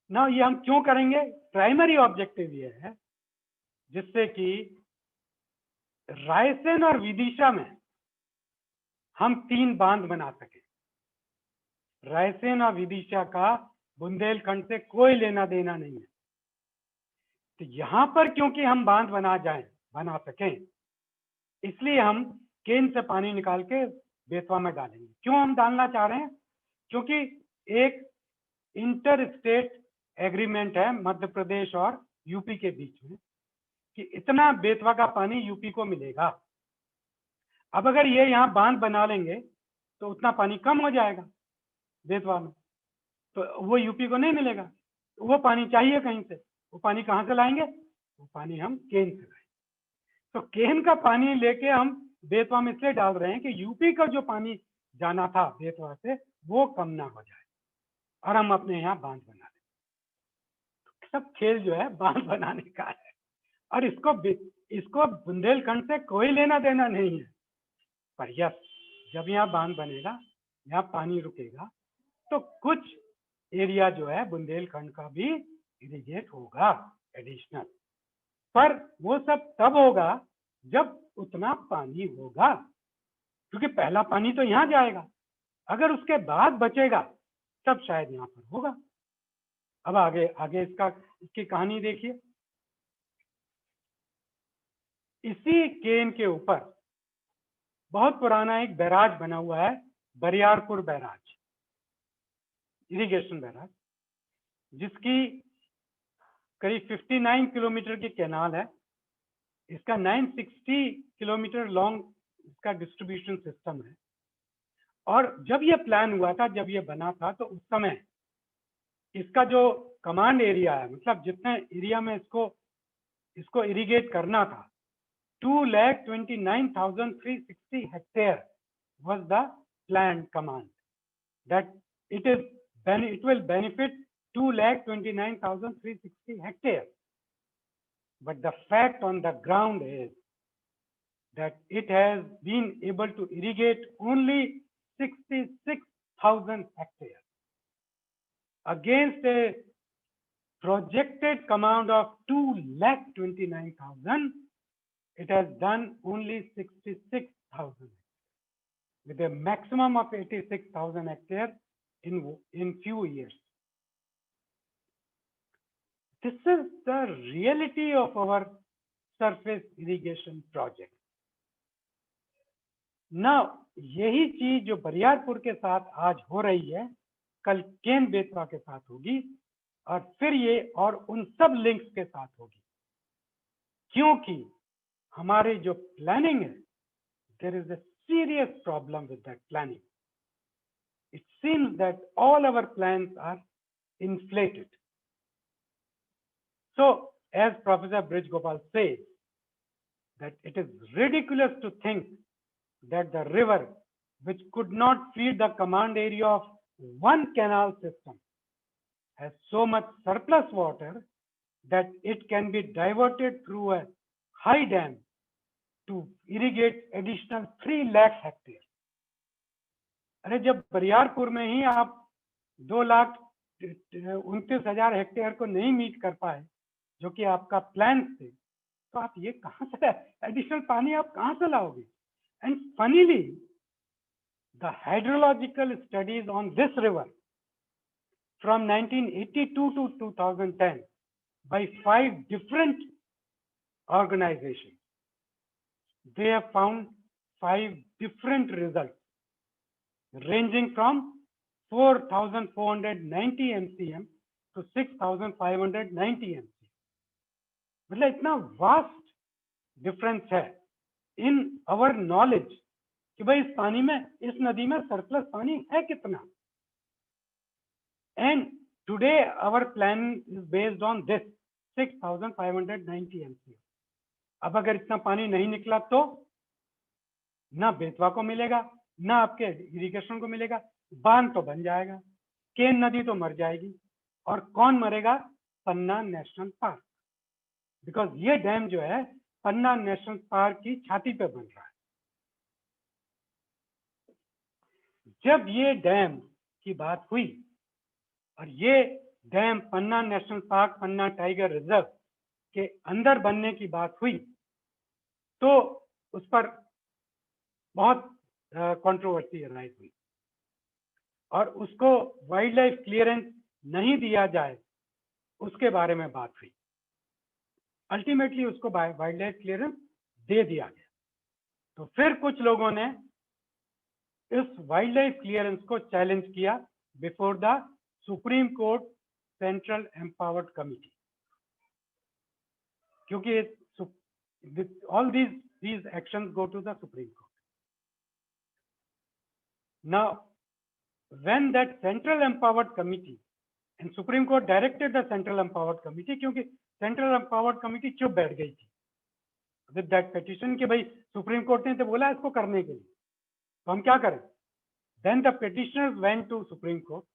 ना ये हम क्यों करेंगे? प्राइमरी ऑब्जेक्टिव ये है जिससे कि रायसेन और विदिशा में हम 3 बांध बना सके। रायसेन और विदिशा का बुंदेलखंड से कोई लेना देना नहीं है, तो यहां पर क्योंकि हम बांध बना सकें, इसलिए हम केन से पानी निकाल के बेतवा में डालेंगे। क्यों हम डालना चाह रहे हैं? क्योंकि एक इंटर स्टेट एग्रीमेंट है मध्य प्रदेश और यूपी के बीच में कि इतना बेतवा का पानी यूपी को मिलेगा। अब अगर ये यहाँ बांध बना लेंगे तो उतना पानी कम हो जाएगा बेतवा में, तो वो यूपी को नहीं मिलेगा। वो पानी चाहिए कहीं से, वो पानी कहाँ से लाएंगे? वो पानी हम केन से लाएंगे। तो केन का पानी लेके हम बेतवा में इसलिए डाल रहे हैं कि यूपी का जो पानी जाना था बेतवा से वो कम ना हो जाए और हम अपने यहाँ बांध बना लें। तो सब खेल जो है बांध बनाने का है, और इसको बुंदेलखंड से कोई लेना देना नहीं है। पर यस, जब यहाँ बांध बनेगा, यहाँ पानी रुकेगा, तो कुछ एरिया जो है बुंदेलखंड का भी इरिगेट होगा एडिशनल। पर वो सब तब होगा जब उतना पानी होगा, क्योंकि पहला पानी तो यहाँ जाएगा, अगर उसके बाद बचेगा तब शायद यहाँ पर होगा। अब आगे इसकी कहानी देखिए। इसी केन के ऊपर बहुत पुराना एक बैराज बना हुआ है, बरियारपुर बैराज, इरिगेशन बैराज, जिसकी करीब 59 किलोमीटर की कैनाल है। इसका 960 किलोमीटर लॉन्ग इसका डिस्ट्रीब्यूशन सिस्टम है। और जब ये प्लान हुआ था, जब ये बना था, तो उस समय इसका जो कमांड एरिया है, मतलब जितने एरिया में इसको इरिगेट करना था, 2,29,360 hectare was the planned command that it will benefit 2,29,360 hectares. But the fact on the ground is that it has been able to irrigate only 66,000 hectares against a projected command of 2,29,000. It has done only 66,000 with a maximum of 86,000 hectares in few years. This is the reality of our surface irrigation project. Now, यही चीज जो बरियारपुर के साथ आज हो रही है, कल केन बेतवा के साथ होगी और फिर ये और उन सब लिंक्स के साथ होगी, क्योंकि हमारे जो प्लानिंग है, there is a serious problem with that planning. It seems that all our plans are inflated. So, as Professor Brij Gopal says, that it is ridiculous to think that the river, which could not feed the command area of one canal system, has so much surplus water that it can be diverted through a high dam to irrigate additional 3 lakh hectares. अरे जब बरियारपुर में ही आप 2,29,000 hectare को नहीं meet कर पाए, जो कि आपका प्लान थे, तो आप ये कहां से एडिशनल पानी आप कहां से लाओगे? And funnily, the hydrological studies on this river from 1982 to 2010 by 5 different organizations, they have found 5 different results ranging from 4,490 MCM to 6,590 MCM. मतलब इतना वास्ट डिफरेंस है इन अवर नॉलेज कि भाई इस पानी में, इस नदी में सरप्लस पानी है कितना. And today our plan is based on this 6,590 MCM. अब अगर इतना पानी नहीं निकला तो ना बेतवा को मिलेगा, ना आपके इरिगेशन को मिलेगा, बांध तो बन जाएगा, केन नदी तो मर जाएगी. और कौन मरेगा? पन्ना नेशनल पार्क. बिकॉज ये डैम जो है पन्ना नेशनल पार्क की छाती पे बन रहा है. जब ये डैम की बात हुई और ये डैम पन्ना नेशनल पार्क, पन्ना टाइगर रिजर्व के अंदर बनने की बात हुई, तो उस पर बहुत कंट्रोवर्सी राइज हुई और उसको वाइल्ड लाइफ क्लियरेंस नहीं दिया जाए उसके बारे में बात हुई. अल्टीमेटली उसको वाइल्ड लाइफ क्लियरेंस दे दिया गया. तो फिर कुछ लोगों ने इस वाइल्ड लाइफ क्लियरेंस को चैलेंज किया before the supreme court central empowered committee, क्योंकि all these actions go to the Supreme Court. Now, when that Central Empowered Committee, and Supreme Court directed the Central Empowered Committee, क्योंकि Central Empowered Committee चुप बैठ गई थी with that petition कि भाई Supreme Court ने तो बोला इसको करने के लिए, तो हम क्या करें? Then the petitioners went to Supreme Court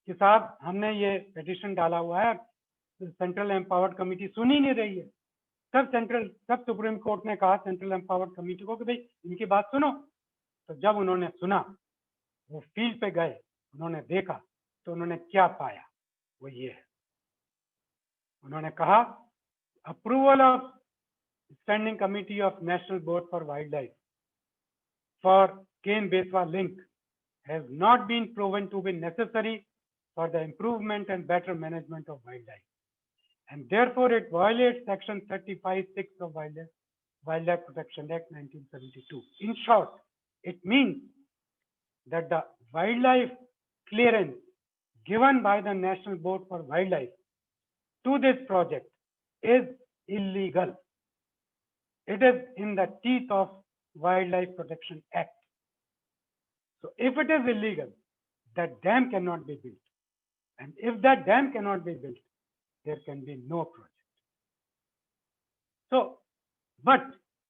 कि साहब हमने ये petition डाला हुआ है, Central Empowered Committee सुन ही नहीं रही है. तब सुप्रीम कोर्ट ने कहा सेंट्रल एम्पावर्ड कमेटी को कि भाई इनकी बात सुनो. तो जब उन्होंने सुना, वो फील्ड पे गए, उन्होंने देखा, तो उन्होंने क्या पाया वो ये है. उन्होंने कहा approval of standing committee of national board for wildlife for Ken Betwa link has not been proven to be necessary for the improvement and better management of wildlife. And therefore, it violates Section 35(6) of Wildlife Protection Act 1972. In short, it means that the wildlife clearance given by the National Board for Wildlife to this project is illegal. It is in the teeth of Wildlife Protection Act. So, if it is illegal, that dam cannot be built. And if that dam cannot be built, there can be no project. So, but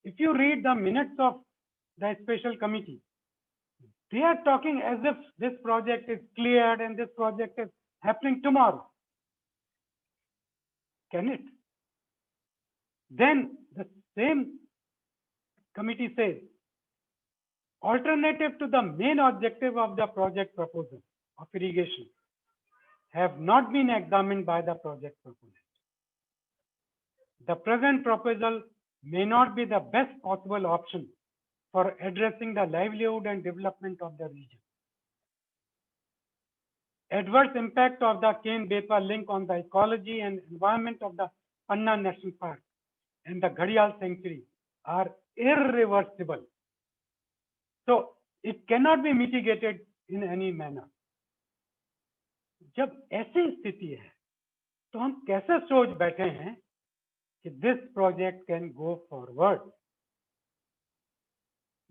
if you read the minutes of the special committee, they are talking as if this project is cleared and this project is happening tomorrow. Can it? Then the same committee says, alternative to the main objective of the project proposal of irrigation have not been examined by the project proponent. The present proposal may not be the best possible option for addressing the livelihood and development of the region. Adverse impact of the Ken-Betwa link on the ecology and environment of the Panna National Park and the Ghadial Sanctuary are irreversible. So it cannot be mitigated in any manner. जब ऐसी स्थिति है तो हम कैसे सोच बैठे हैं कि this project can go forward?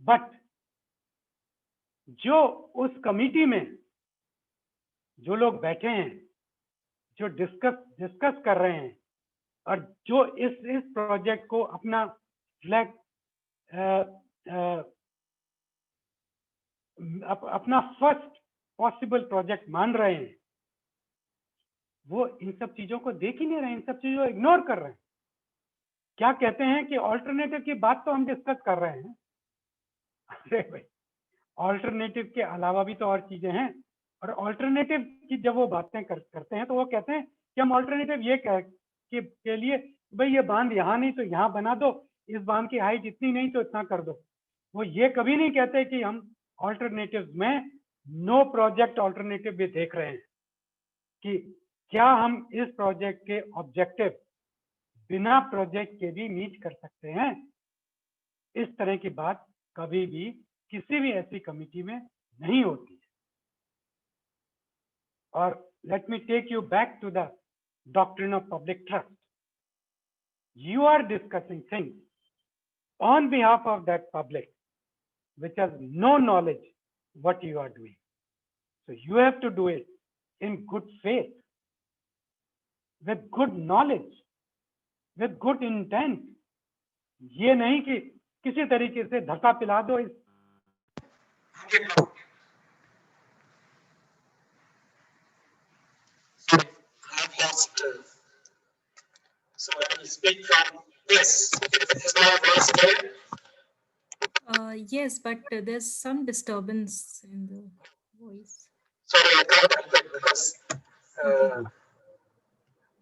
But जो उस कमिटी में जो लोग बैठे हैं, जो डिस्कस कर रहे हैं और जो इस प्रोजेक्ट को अपना फ्लैग अपना फर्स्ट पॉसिबल प्रोजेक्ट मान रहे हैं, वो इन सब चीजों को देख ही नहीं रहे हैं, इन सब चीजों को इग्नोर कर रहे हैं. क्या कहते हैं कि ऑल्टरनेटिव की बात तो हम डिस्कस कर रहे हैं. अरे भाई, ऑल्टरनेटिव के अलावा भी तो और चीजें हैं. और ऑल्टरनेटिव की जब वो बातें करते हैं तो वो कहते हैं कि हम ऑल्टरनेटिव ये के लिए भाई ये बांध यहाँ नहीं तो यहाँ बना दो, इस बांध की हाइट इतनी नहीं तो इतना कर दो. वो ये कभी नहीं कहते कि हम ऑल्टरनेटिव में नो प्रोजेक्ट ऑल्टरनेटिव भी देख रहे हैं कि क्या हम इस प्रोजेक्ट के ऑब्जेक्टिव बिना प्रोजेक्ट के भी मीट कर सकते हैं. इस तरह की बात कभी भी किसी भी ऐसी कमिटी में नहीं होती है. और let me take you back to the doctrine of public trust. You are discussing things on behalf of that public which has no knowledge what you are doing. So you have to do it in good faith, with good knowledge, with good intent. ये नहीं कि किसी तरीके से धक्का पिला दो इस So I will speak from this. Is my voice clear? Yes, but there's some disturbance in the voice. Sorry, I can't help it because.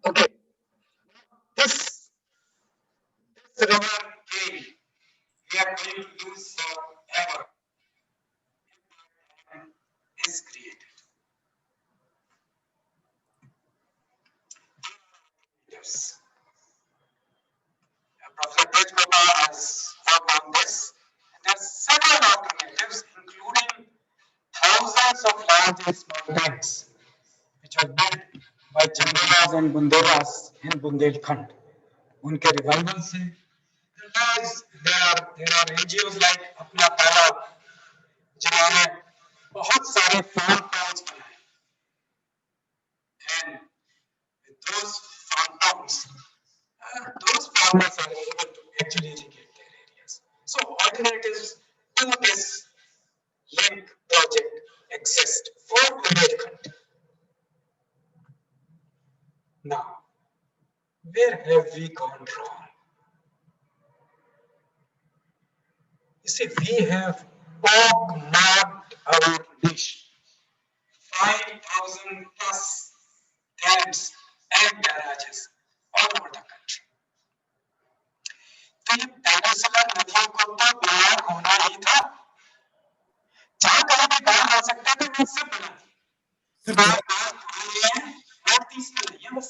Okay. This river Ken, we are going to use forever. Is created. Yes. Professor Tejgopal has worked on this. There are several alternatives, including thousands of large and small dams, which were built by Jambalas and Bundelas in Bundelkhand. उनके revival से there are NGOs like अपना तालाब जिन्होंने बहुत सारे farm towns बनाए, and with those farm towns, those farmers are able to actually irrigate their areas. So alternatives to this link project exist for Bundelkhand. Now, where have we gone wrong? You see, we have pockmarked our niche. 5,000 plus dams and barrages all over the country. तो ये peninsular नदियों को तो बयान होना ही था. जहां कहीं भी बाढ़ आ सकता है तो उससे बना दी. नॉर्थ ईस्ट में नहीं है बस.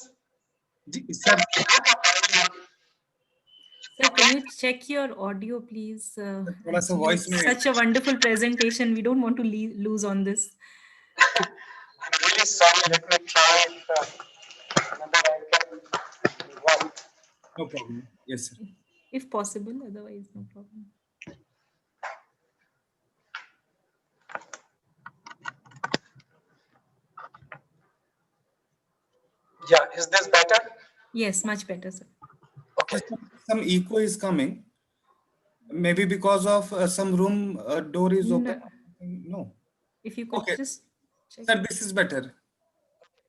Sir, can you check your audio, please? Such a wonderful presentation. We don't want to lose on this. I'm really sorry. Let me try another icon. No problem. Yes, sir. If possible, otherwise no problem. Yeah, is this better? Yes, much better, sir. Okay. Some echo is coming. Maybe because of some room door is open. No. If you could Okay. just check. Sir, this is better.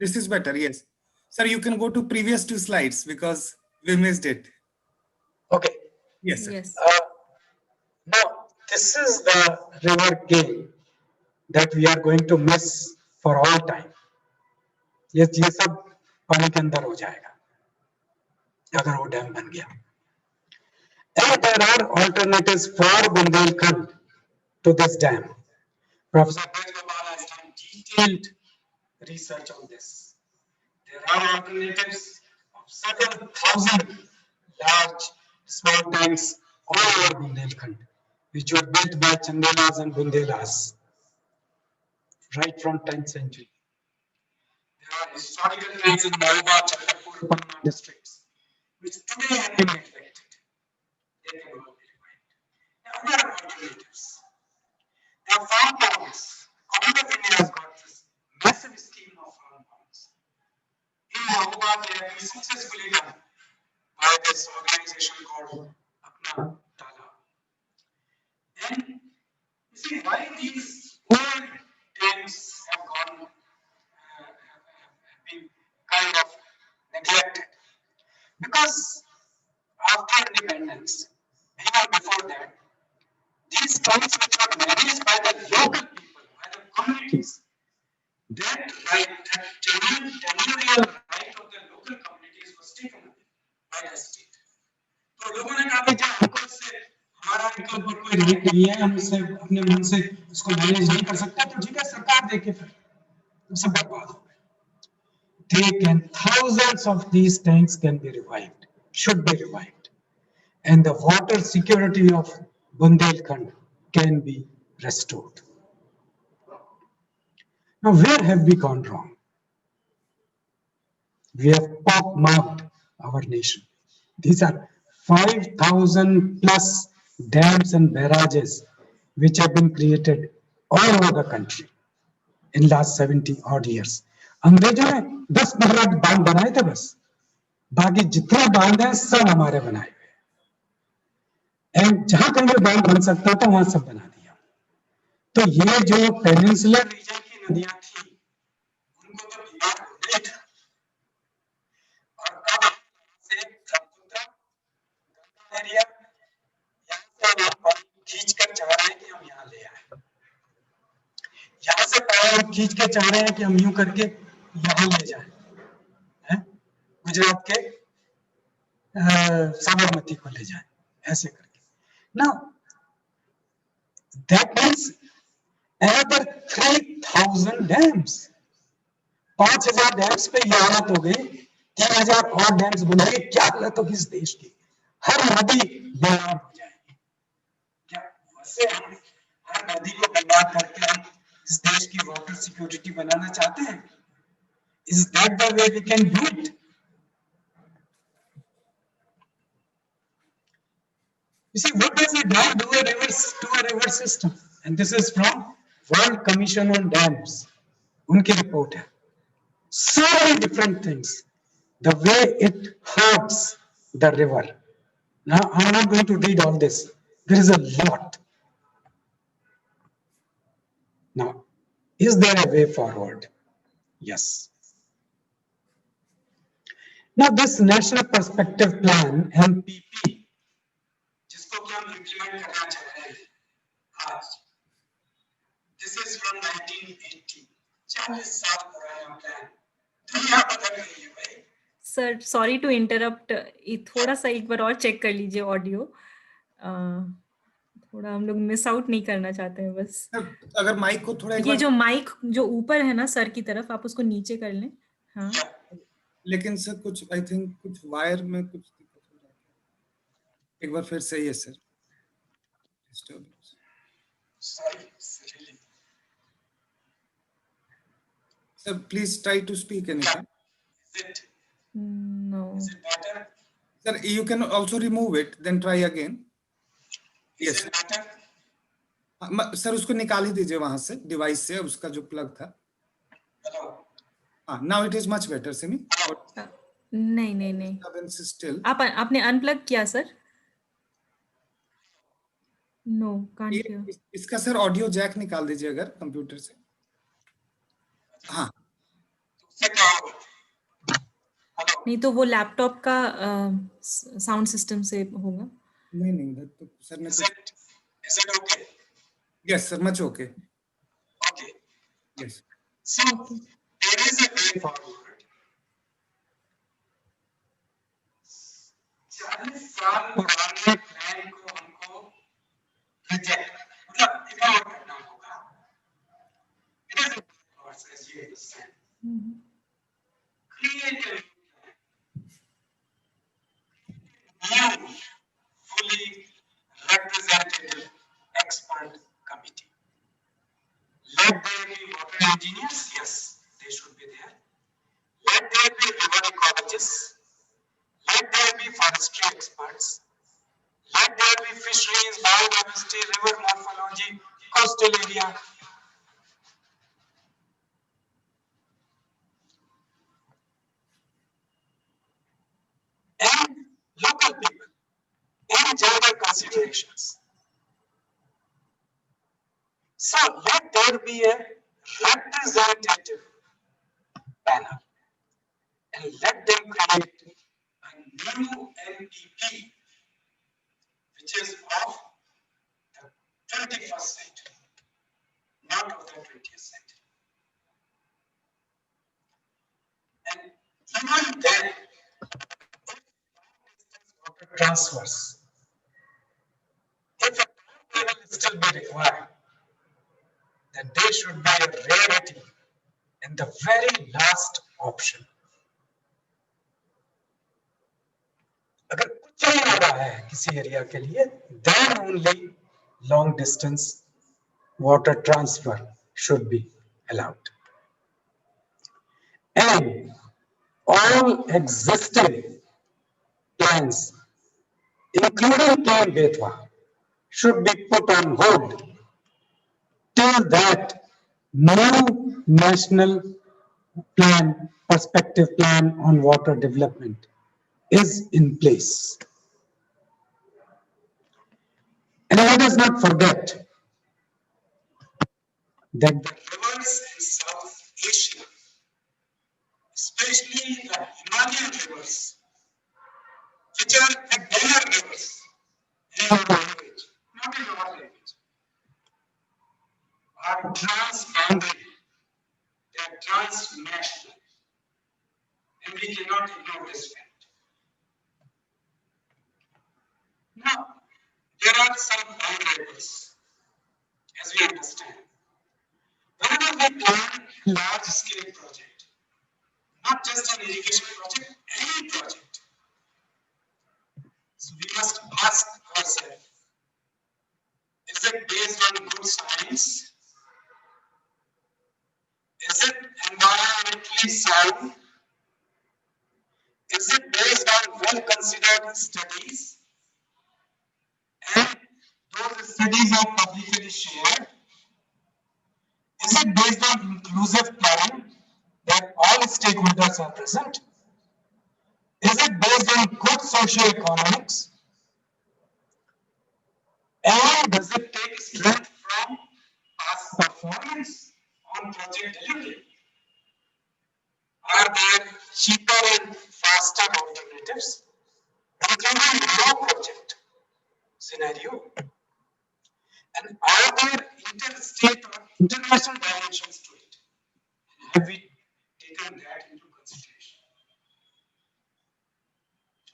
This is better. Yes. Sir, you can go to previous 2 slides because we missed it. Okay. Yes, sir. Yes. Now, this is the river Gale that we are going to miss for all time. ये सब पानी के अंदर हो जाएगा अगर वो dam बन गया. And there are alternatives for Bundelkhand to this dam. Professor Brajgopal has done detailed research on this. There are alternatives of several thousand large, small tanks all over Bundelkhand, which were built by Chandelas and Bundelas right from 10th century. There are historical tanks in Malwa, Chhatarpur, Panna districts, which today have been neglected. They can all be revived. There are other alternatives. There are farm ponds. Government of India has got this massive scheme of farm ponds. In Mahbubad, they have been successfully done by this organization called Apna Tala. And you see why these old dams have gone, have been kind of neglected. Because after independence, even before that, these towns which were managed by the local people, by the communities, that right, that tenurial right of the local communities was taken away by the state. तो लोगों ने कहा कि जब हमको इससे हमारा इनके ऊपर कोई राइट नहीं है, हम इससे अपने मन से इसको मैनेज नहीं कर सकते, तो ठीक है सरकार देखे फिर तो सब बर्बाद हो गए. They can, thousands of these tanks can be revived, should be revived, and the water security of Bundelkhand can be restored. Now, where have we gone wrong? We have pockmarked our nation. These are 5,000 plus dams and barrages which have been created all over the country in last 70 odd years. अंग्रेजों ने 10-15 बांध बनाए थे बस, बाकी जितने बांध हैं सब हमारे बनाए हुए, एंड जहां कहीं भी बांध बन सकता था वहां सब बना दिया. तो ये जो पेनिनसुलर रीजन की नदियां थी उनको तो बिगाड़ होना ही था. और अब से ब्रह्मपुत्र एरिया यहाँ से हम पानी खींच कर चाह रहे हैं कि हम यहाँ ले आए, यहाँ से पानी हम खींच के चाह रहे हैं कि हम यूं करके यहाँ ले जाए, गुजरात के साबरमती को ले जाए, ऐसे करके. Now that means another 3,000 dams. 5,000 dams पे ये हालत हो गई, 3,000 और डैम्स बनाए, क्या हालत होगी इस देश की. हर नदी बर्बाद हो जाएगी. क्या वैसे हम हर नदी को बर्बाद करके हम इस देश की वाटर सिक्योरिटी बनाना चाहते हैं? Is that the way we can do it? You see, what does a dam do to a river system? And this is from World Commission on Dams. उनकी रिपोर्ट है. So many different things. The way it hurts the river. Now, I'm not going to read all this. There is a lot. Now, is there a way forward? Yes. Now, this National Perspective Plan, NPP, जिसको कि हम implement करना चाह रहे हैं आज. This is from 1980. 40 साल पुराना प्लान. दुनिया बदल गई है भाई. सर सॉरी टू इंटरप्ट, थोड़ा सा एक बार और चेक कर लीजिए ऑडियो, थोड़ा हम लोग मिस आउट नहीं करना चाहते हैं बस. अगर माइक को थोड़ा ये जो माइक जो ऊपर है ना सर की तरफ, आप उसको नीचे कर लें. हाँ लेकिन सर कुछ आई थिंक कुछ वायर में कुछ दिक्कत हो रहा है. एक बार फिर सही है sir. Sir, please try to speak anything. No. Is it better? Sir, you can also remove it, then try again. Is Yes. it better? Sir उसको निकाल ही दीजिए वहां से, डिवाइस से, उसका जो प्लग था. Hello. Now it is much better, Simi. नहीं नहीं नहीं, Disturbance is still. आपने अनप्लग किया सर? No can't hear. इसका सर ऑडियो जैक निकाल दीजिए अगर कंप्यूटर से. हाँ उससे क्या होगा? हेलो, नहीं तो वो लैपटॉप का साउंड सिस्टम से होगा. नहीं तो सर ने is कुछ it okay? Yes sir much okay Okay. Yes So Okay. there is a way forward. 40 साल पुराने प्लान को हमको रिजेक्ट मतलब इग्नोर करना होगा. It is a course as you understand. Mhm. Create a new, fully representative expert committee. Let there be water engineers, yes, they should be there. Let there be river ecologists. Let there be forestry experts. Let there be fisheries, biodiversity, river morphology, coastal area. And local people and gender considerations. So let there be a representative panel and let them create a new NPP, which is of the 21st century, not of the 20th century. And even then, water transfers, if a they will still be required, then they should be a rarity and the very last option. अगर कुछ नहीं हो रहा है किसी area के लिए, then only long distance water transfer should be allowed. And all existing plans, including Plan Betwa, should be put on hold till that new national plan, perspective plan on water development is in place. And let us not forget that the rivers in South Asia, especially the Himalayan rivers, which are the bigger rivers in our language, not in our language, are transboundary, they are transnational, and we cannot ignore this fact. Now, there are some boundaries, as we understand. Whenever we plan a large-scale project, not just an irrigation project, any project, so we must ask ourselves, is it based on good science? Is it environmentally sound? Is it based on well-considered studies? And those studies are publicly shared? Is it based on inclusive planning that all stakeholders are present? Is it based on good social economics? And does it take strength from past performance on project delivery? Are there cheaper and faster alternatives, including no project scenario? And are there interstate or international dimensions to it? And have we taken that into consideration?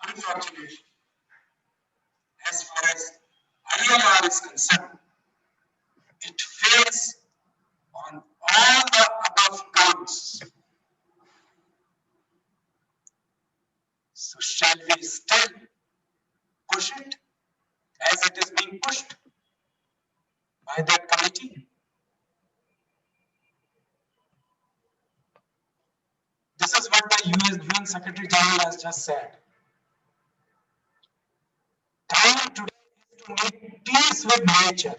Unfortunately, as far as ILR is concerned, it fails on all the above counts. So shall we still push it as it is being pushed by that committee? This is what the UN Secretary General has just said. Time today is to make peace with nature.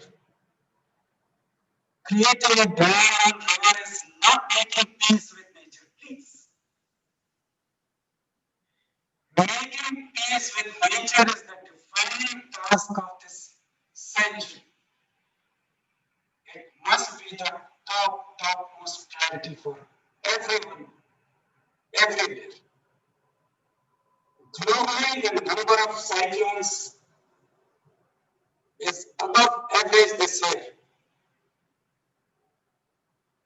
Creating a dam and river is not making peace with nature, please. Making peace with nature is the defining task of this century. It must be the topmost priority for everyone, everywhere. Globally, the number of cyclones is above average this year.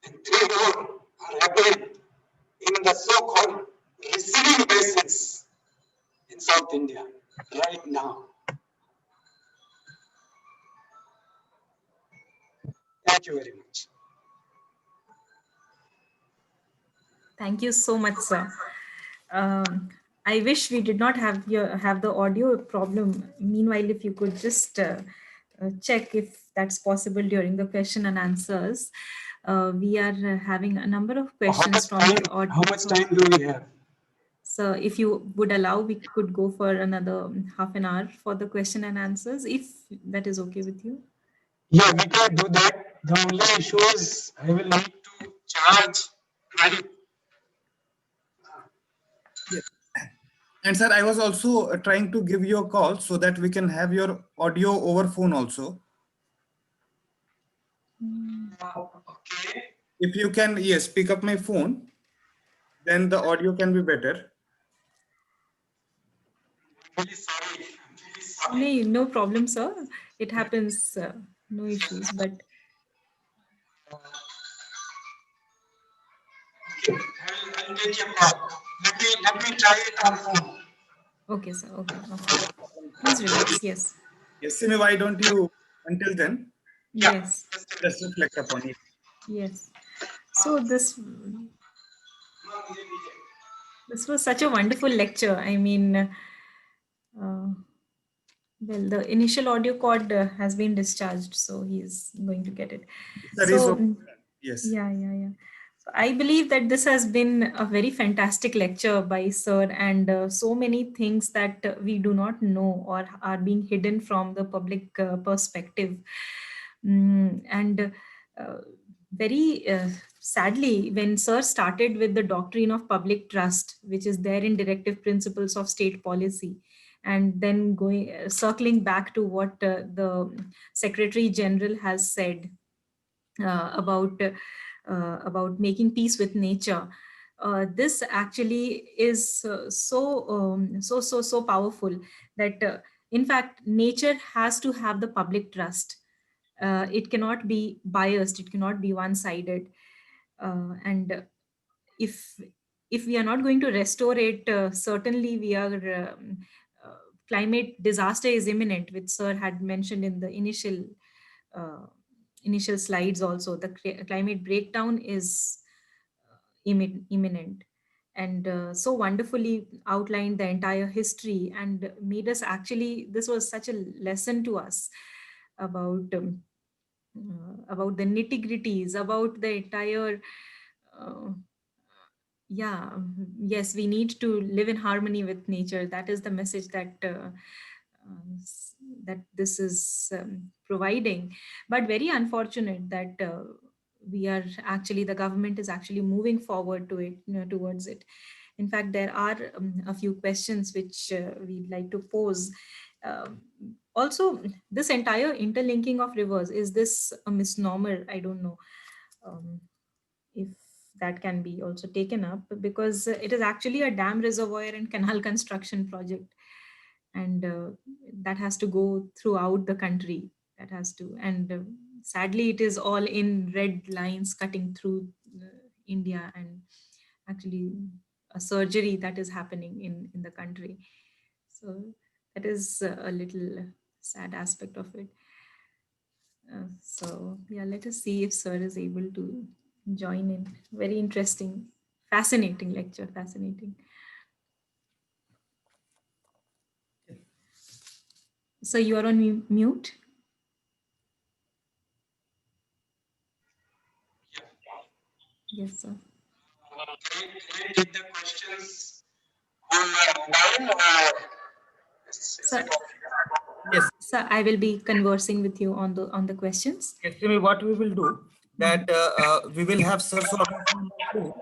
And 3 more are happening in the so-called receiving basins in South India right now. Thank you very much. Thank you so much, sir. I wish we did not have the audio problem. Meanwhile, if you could just check if that's possible during the question and answers. We are having a number of questions from the audience. How much time do we have? So if you would allow, we could go for another half an hour for the question and answers, if that is okay with you. Yeah, we can do that. The only issue is I will need to charge my. Yes. And sir, I was also trying to give you a call so that we can have your audio over phone also. Okay. If you can, yes, pick up my phone, then the audio can be better. Really sorry. I'm really sorry. No problem, sir. It happens, no issues, but Okay, I'll take your call. Let me try it on phone. okay, sir. Okay. Please relax. Yes. Yes, Simi, why don't you, until then, Yeah. Yes. just reflect upon it. Yes. So this was such a wonderful lecture. I mean, well, the initial audio cord has been discharged, so he's going to get it. That is So, okay. Yes. yeah. So I believe that this has been a very fantastic lecture by Sir, and so many things that we do not know or are being hidden from the public perspective. And very sadly, when Sir started with the doctrine of public trust, which is there in directive principles of state policy, and then going circling back to what the Secretary General has said about making peace with nature. This actually is so powerful that in fact nature has to have the public trust. It cannot be biased, it cannot be one-sided, and if if we are not going to restore it, certainly we are climate disaster is imminent, which Sir had mentioned in the uh, initial slides. Also, the climate breakdown is imminent, and so wonderfully outlined the entire history and made us actually, this was such a lesson to us about the nitty-gritties, about the entire uh, yeah, yes, we need to live in harmony with nature. That is the message that that this is providing. But very unfortunate that we are actually, the government is actually moving forward to it, towards it. In fact, there are a few questions which we'd like to pose. Um, Also, this entire interlinking of rivers, is this a misnomer? I don't know. If that can be also taken up, because it is actually a dam, reservoir and canal construction project, and that has to go throughout the country, that has to, and sadly it is all in red lines cutting through India, and actually a surgery that is happening in the country. So that is a little sad aspect of it. So yeah, let us see if Sir is able to join in. Very interesting, fascinating lecture, fascinating. So you are on mute? Yes, sir. Can I take the questions on my mobile or Sir, Yes. sir, I will be conversing with you on the questions. Yes, Simi, what we will do, that we will have Sir sort of, Sir,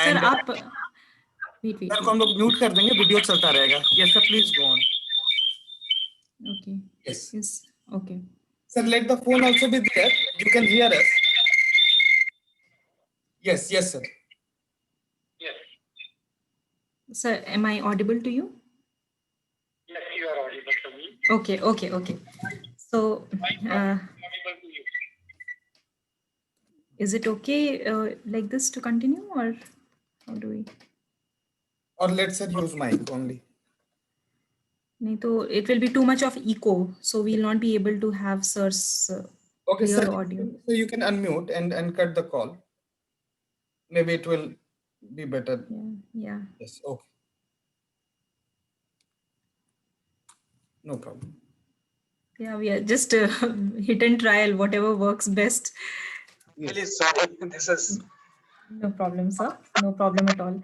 and आप wait. Sir को हम लोग mute कर देंगे, video चलता रहेगा. Yes sir, please go on. Okay. Yes. Okay. Sir, let the phone also be there. You can hear us. Yes, sir. Sir, am I audible to you? Okay, okay, okay. So, uh, is it okay like this to continue, or how do we? Or let's say use mic only. नहीं तो it will be too much of echo, so we'll not be able to have sir's Okay, sir. clear audio. So you can unmute and cut the call. Maybe it will be better. Yeah, yeah. Yes. Okay. No problem. Yeah, we are just hit and trial, whatever works best. Really sorry. This is No problem, sir. No problem at all.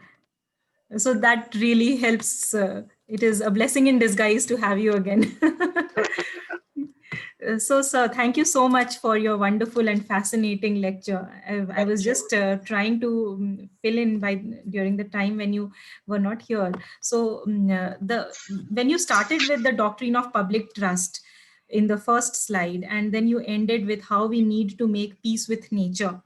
So that really helps. It is a blessing in disguise to have you again. So, sir, thank you so much for your wonderful and fascinating lecture. I was just trying to fill in by during the time when you were not here. So, the when you started with the doctrine of public trust in the first slide, and then you ended with how we need to make peace with nature.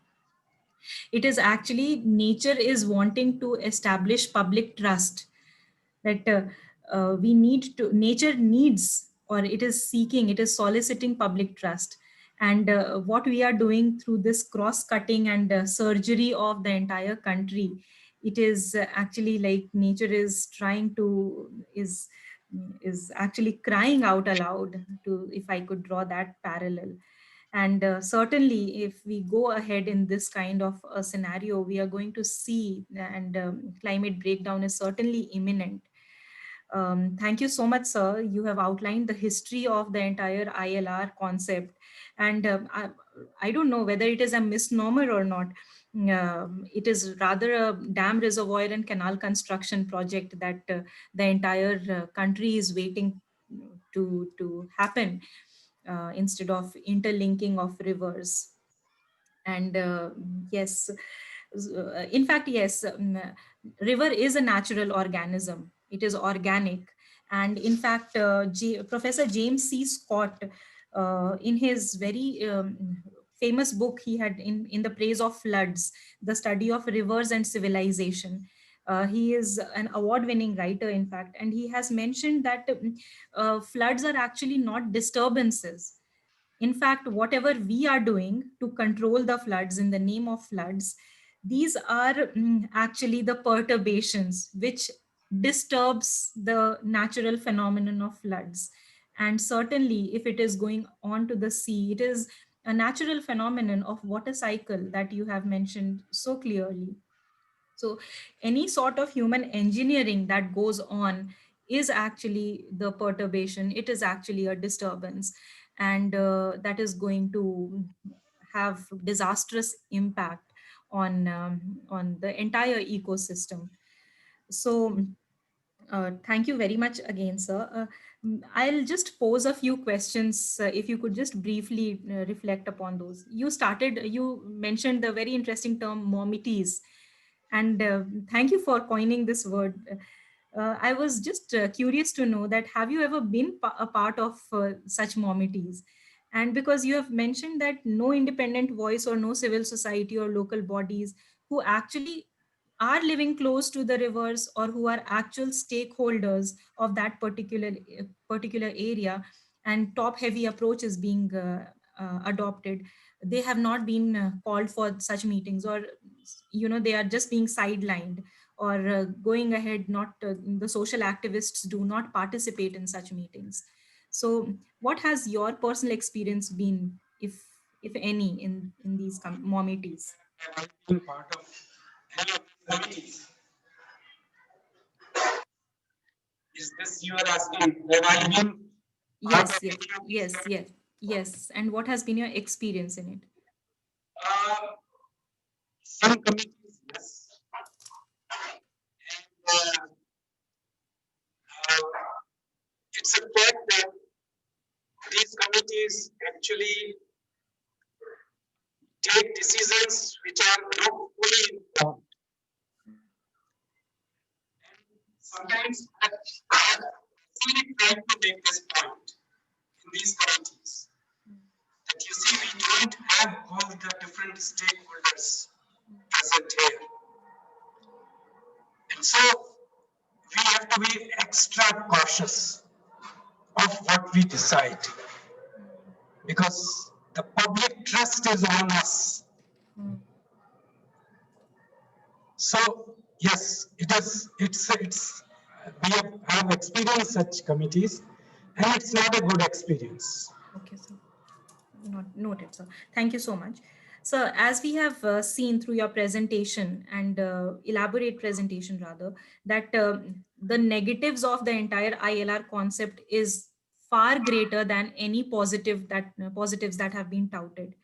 It is actually nature is wanting to establish public trust, that we need to, nature needs, or it is seeking, it is soliciting public trust. And what we are doing through this cross cutting and surgery of the entire country, it is actually like nature is trying to is actually crying out aloud, to, if I could draw that parallel. And certainly, if we go ahead in this kind of a scenario, we are going to see, and climate breakdown is certainly imminent. Thank you so much, sir. You have outlined the history of the entire ILR concept. And I don't know whether it is a misnomer or not. It is rather a dam, reservoir, and canal construction project that the entire country is waiting to happen, instead of interlinking of rivers. And yes, in fact, yes, river is a natural organism. It is organic. And in fact, Professor James C. Scott, in his very famous book he had in the praise of floods, the study of rivers and civilization, he is an award-winning writer, in fact, and he has mentioned that floods are actually not disturbances. In fact, whatever we are doing to control the floods in the name of floods, these are actually the perturbations which disturbs the natural phenomenon of floods. And certainly, if it is going on to the sea, it is a natural phenomenon of water cycle that you have mentioned so clearly. So any sort of human engineering that goes on is actually the perturbation. It is actually a disturbance, and that is going to have disastrous impact on the entire ecosystem. So thank you very much again, sir. I'll just pose a few questions. If you could just briefly reflect upon those. You mentioned the very interesting term momities, and thank you for coining this word. I was just curious to know that have you ever been a part of such momities? And because you have mentioned that no independent voice or no civil society or local bodies who actually are living close to the rivers or who are actual stakeholders of that particular area, and top heavy approach is being adopted, they have not been called for such meetings, or they are just being sidelined, or going ahead, not the social activists do not participate in such meetings. So what has your personal experience been, if any, in these momities? have I been part of any of the committees? Is this you are asking? Have I been part of Yes, yes, any of these yes, committees? yes, yes. And what has been your experience in it? Uh, some committees, yes. And it's a fact that these committees actually take decisions which are not fully informed. Sometimes I actually try to make this point in these committees that you see we don't have all the different stakeholders present here. And so we have to be extra cautious of of what we decide, because the public trust is on us. So yes, it's we have experienced such committees, and it's not a good experience. Okay, so noted, sir. Thank you so much. So as we have seen through your presentation and elaborate presentation rather, that the negatives of the entire ILR concept is far greater than any positives that have been touted.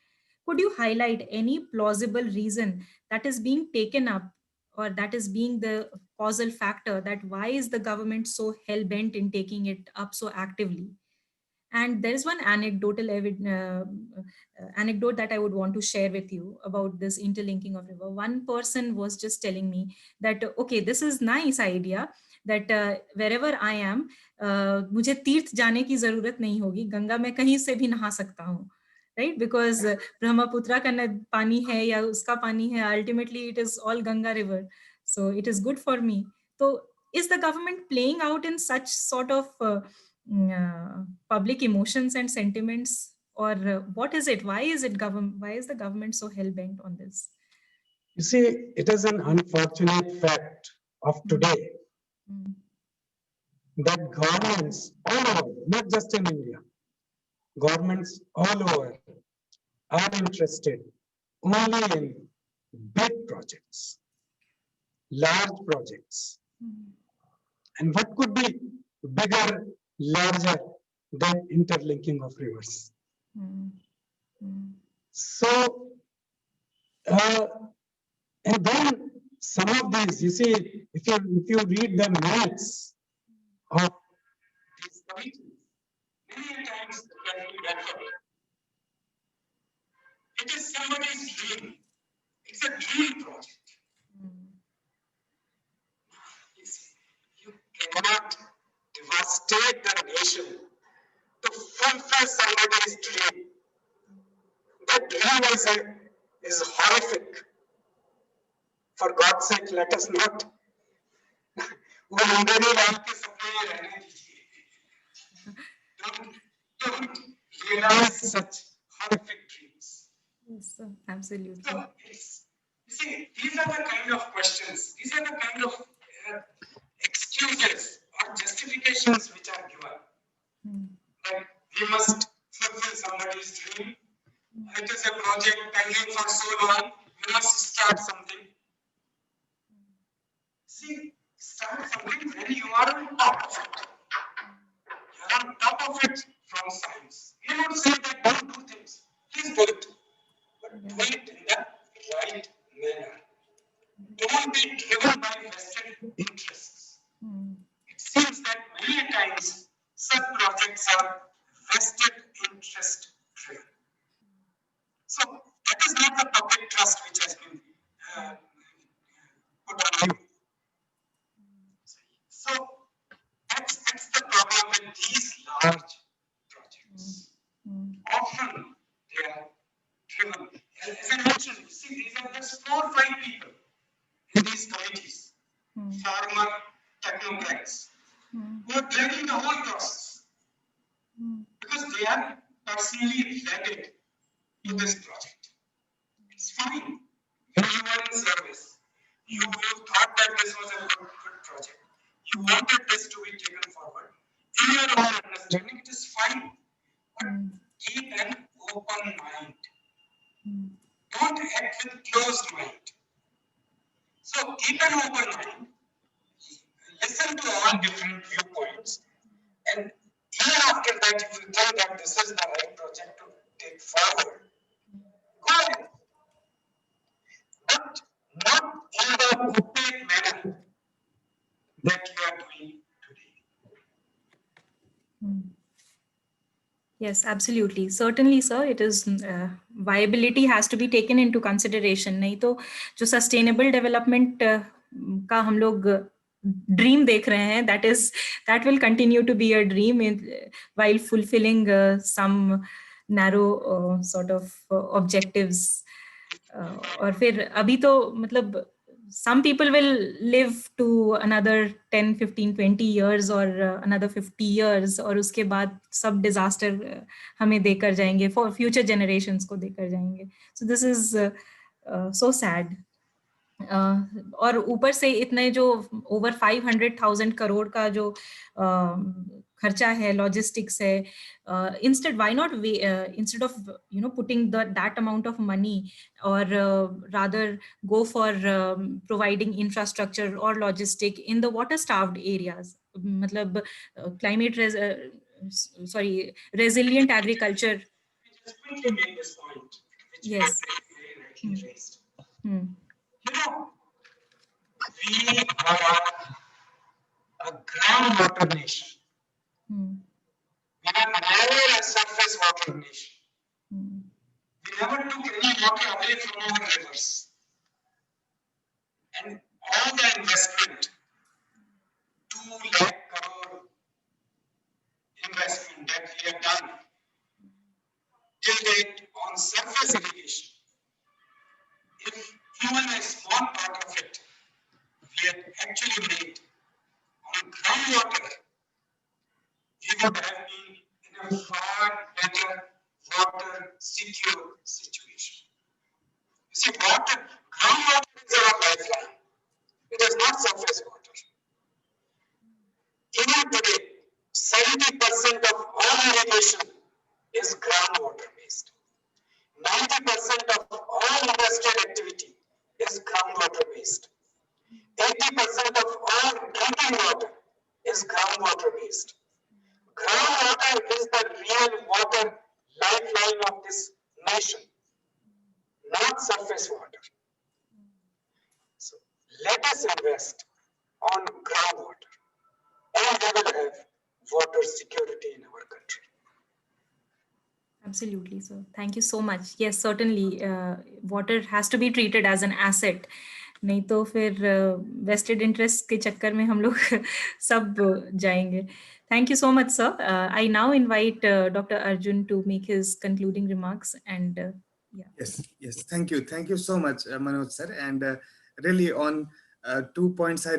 Could you highlight any plausible reason that is being taken up, or that is being the causal factor, that why is the government so hell-bent in taking it up so actively? And there is one anecdote that I would want to share with you about this interlinking of river. One person was just telling me that, okay, this is nice idea that wherever I am, मुझे तीर्थ जाने की जरूरत नहीं होगी, गंगा में कहीं से भी नहा सकता हूँ, right? Because ब्रह्मपुत्र का पानी है या उसका पानी है, ultimately it is all Ganga river, so it is good for me. So is the government playing out in such sort of public emotions and sentiments, or what is it? Why is the government so hell-bent on this? You see, it is an unfortunate fact of today that governments all over, not just in India, governments all over are interested only in big projects, large projects. And what could be bigger, larger than interlinking of rivers? So, and then some of these, you see, if you read the minutes of these committees, many times when we refer, it is somebody's dream. It's a dream project. You cannot devastate the nation to fulfill somebody's dream. That dream is horrific. For God's sake, let us not. Don't realize such horrific dreams. Yes, sir. Absolutely. So you see, these are the kind of questions, these are the kind of excuses or justifications which are given. Like we must fulfill somebody's dream. It is a project pending for so long. We must start something. See, start something when you are on top of it. You are on top of it from science. We are not saying that don't do things. Please do it. But do it in the right manner. Don't be driven by vested interests. It seems that many times such projects are vested interest driven. So that is not the public trust which has been put on you. So that's the problem with these large projects. Often they are driven. As I mentioned, you see, these are just 4 or 5 people in these committees, former technocrats, who are dragging the whole process because they are personally wedded to this project. It's fine. When you are in service, you thought that this was a good project. You wanted this to be taken forward. In your own understanding, it is fine. But keep an open mind. Don't act with closed mind. So keep an open mind. Listen to all different viewpoints. And even after that, if you think that this is the right project to take forward, go ahead. But not in the opaque manner that you are doing today. Yes, absolutely. Certainly, sir, it is viability has to be taken into consideration. नहीं तो जो sustainable development का हम लोग dream देख रहे हैं, that will continue to be a dream while fulfilling some narrow sort of objectives. और फिर अभी तो मतलब some people will live to another 10, 15, 20 years or another 50 years और उसके बाद सब disaster हमें देकर जाएंगे, for future generations को देकर जाएंगे. So this is so sad. और ऊपर से इतने जो ओवर 500,000 करोड़ का जो खर्चा है, लॉजिस्टिक्स है, instead why not instead of putting that amount of money, or rather go for providing infrastructure or logistic in the water starved areas, मतलब climate resilient agriculture. Just quickly make this point, which you Yes. have very rightly raised. Hmm. We are a groundwater nation. Hmm. We are never a surface water nation. Hmm. We never took any water away from our rivers. And all the investment, 2 lakh crore investment that we have done till date on surface irrigation, if even a small part of it we had actually made on groundwater, we would have been in a far better water secure situation. You see, groundwater is our lifeline. It is not surface water. Even today, 70% of all irrigation is groundwater based. 90% of all industrial activity is groundwater based. 80% of all drinking water is groundwater based. Groundwater is the real water lifeline of this nation, not surface water. So let us invest on groundwater, and we will have water security in our country. Absolutely, sir. Thank you so much. Yes, certainly, water has to be treated as an asset. नहीं तो फिर vested interest के चक्कर में हम लोग सब जाएंगे. Thank you so much, sir. I now invite Dr. Arjun to make his concluding remarks. And yeah. Yes. Thank you so much, Manoj sir. And really on 2 points I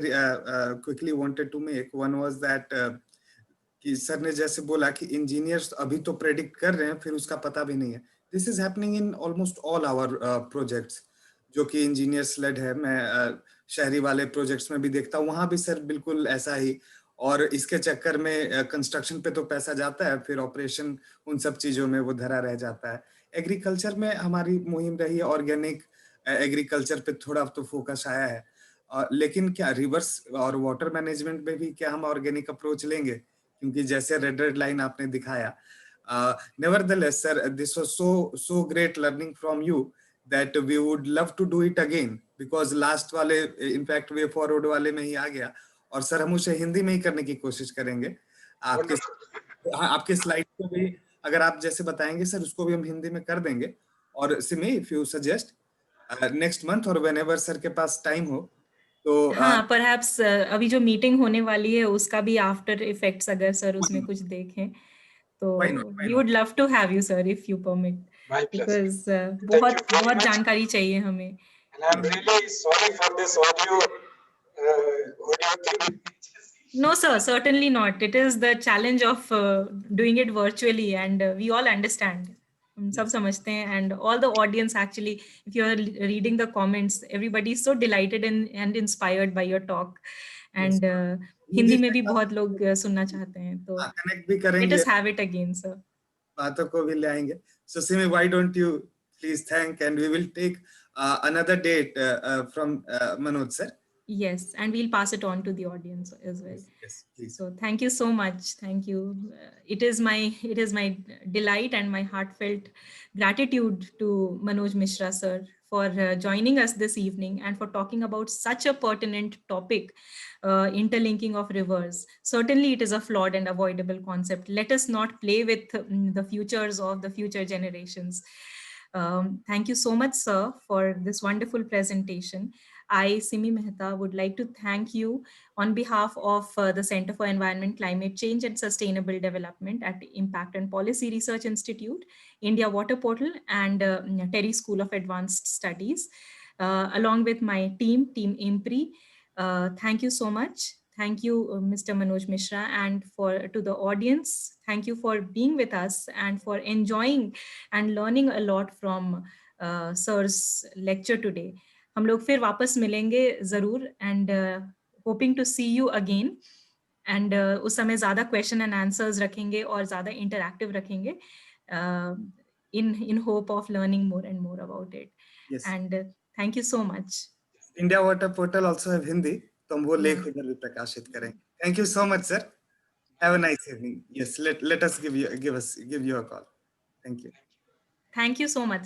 quickly wanted to make. One was that कि sir ने जैसे बोला कि engineers अभी तो predict कर रहे हैं, फिर उसका पता भी नहीं है. This is happening in almost all our projects जो कि इंजीनियर्स लेड है. मैं शहरी वाले प्रोजेक्ट्स में भी देखता हूँ, वहां भी सर बिल्कुल ऐसा ही. और इसके चक्कर में कंस्ट्रक्शन पे तो पैसा जाता है, फिर ऑपरेशन उन सब चीजों में वो धरा रह जाता है. एग्रीकल्चर में हमारी मुहिम रही है, ऑर्गेनिक एग्रीकल्चर पे थोड़ा तो फोकस आया है. लेकिन क्या रिवर्स और वाटर मैनेजमेंट में भी क्या हम ऑर्गेनिक अप्रोच लेंगे? क्योंकि जैसे रेड लाइन आपने दिखाया. Nevertheless, sir, this was so great learning from you that we would love to do it again, because last वाले इनफैक्ट वे फॉरवर्ड वाले में ही आ गया. और सर हम उसे हिंदी में ही करने की कोशिश करेंगे. आपके स्लाइड को भी अगर आप जैसे बताएंगे सर, उसको भी हम हिंदी में कर देंगे. और Simi, if you suggest next month और व्हेनेवर सर के पास टाइम हो तो हाँ, परहैप्स अभी जो मीटिंग होने वाली है उसका भी आफ्टर इफेक्ट्स अगर सर उसमें कुछ देखें तो we would love to have you sir, if you permit, because बहुत जानकारी चाहिए हमें. And I'm really sorry for this audio thing. No, sir, certainly not. It is the challenge of doing it virtually, and we all understand. हम सब समझते हैं, and all the audience actually, if you are reading the comments, everybody is so delighted and inspired by your talk. And Hindi में भी बहुत लोग सुनना चाहते हैं, तो कनेक्ट भी करेंगे. let us have it again, sir. बातों को भी ले आएंगे. So Simi, why don't you please thank, and we will take another date from Manoj sir. Yes, and we'll pass it on to the audience as well. Yes, please. So thank you so much. Thank you. It is my delight and my heartfelt gratitude to Manoj Mishra sir for joining us this evening and for talking about such a pertinent topic, interlinking of rivers. Certainly it is a flawed and avoidable concept. Let us not play with the futures of the future generations. Thank you so much, sir, for this wonderful presentation. I, Simi Mehta, would like to thank you on behalf of the Center for Environment, Climate Change and Sustainable Development at Impact and Policy Research Institute, India Water Portal, and Terry School of Advanced Studies. along with my team, Team Impri. Thank you so much. Thank you, Mr. Manoj Mishra, and to the audience. Thank you for being with us and for enjoying and learning a lot from Sir's lecture today. हम लोग फिर वापस मिलेंगे जरूर, and hoping to see you again. And उस समय ज़्यादा question and answers रखेंगे और ज़्यादा interactive रखेंगे, in hope of learning more and more about it. Yes. And thank you so much. India Water Portal also have Hindi, तो हम वो लेख Yeah. उधर भी प्रकाशित करेंगे. Thank you so much, sir. Have a nice evening. Yes, let us give you a call. Thank you. Thank you so much.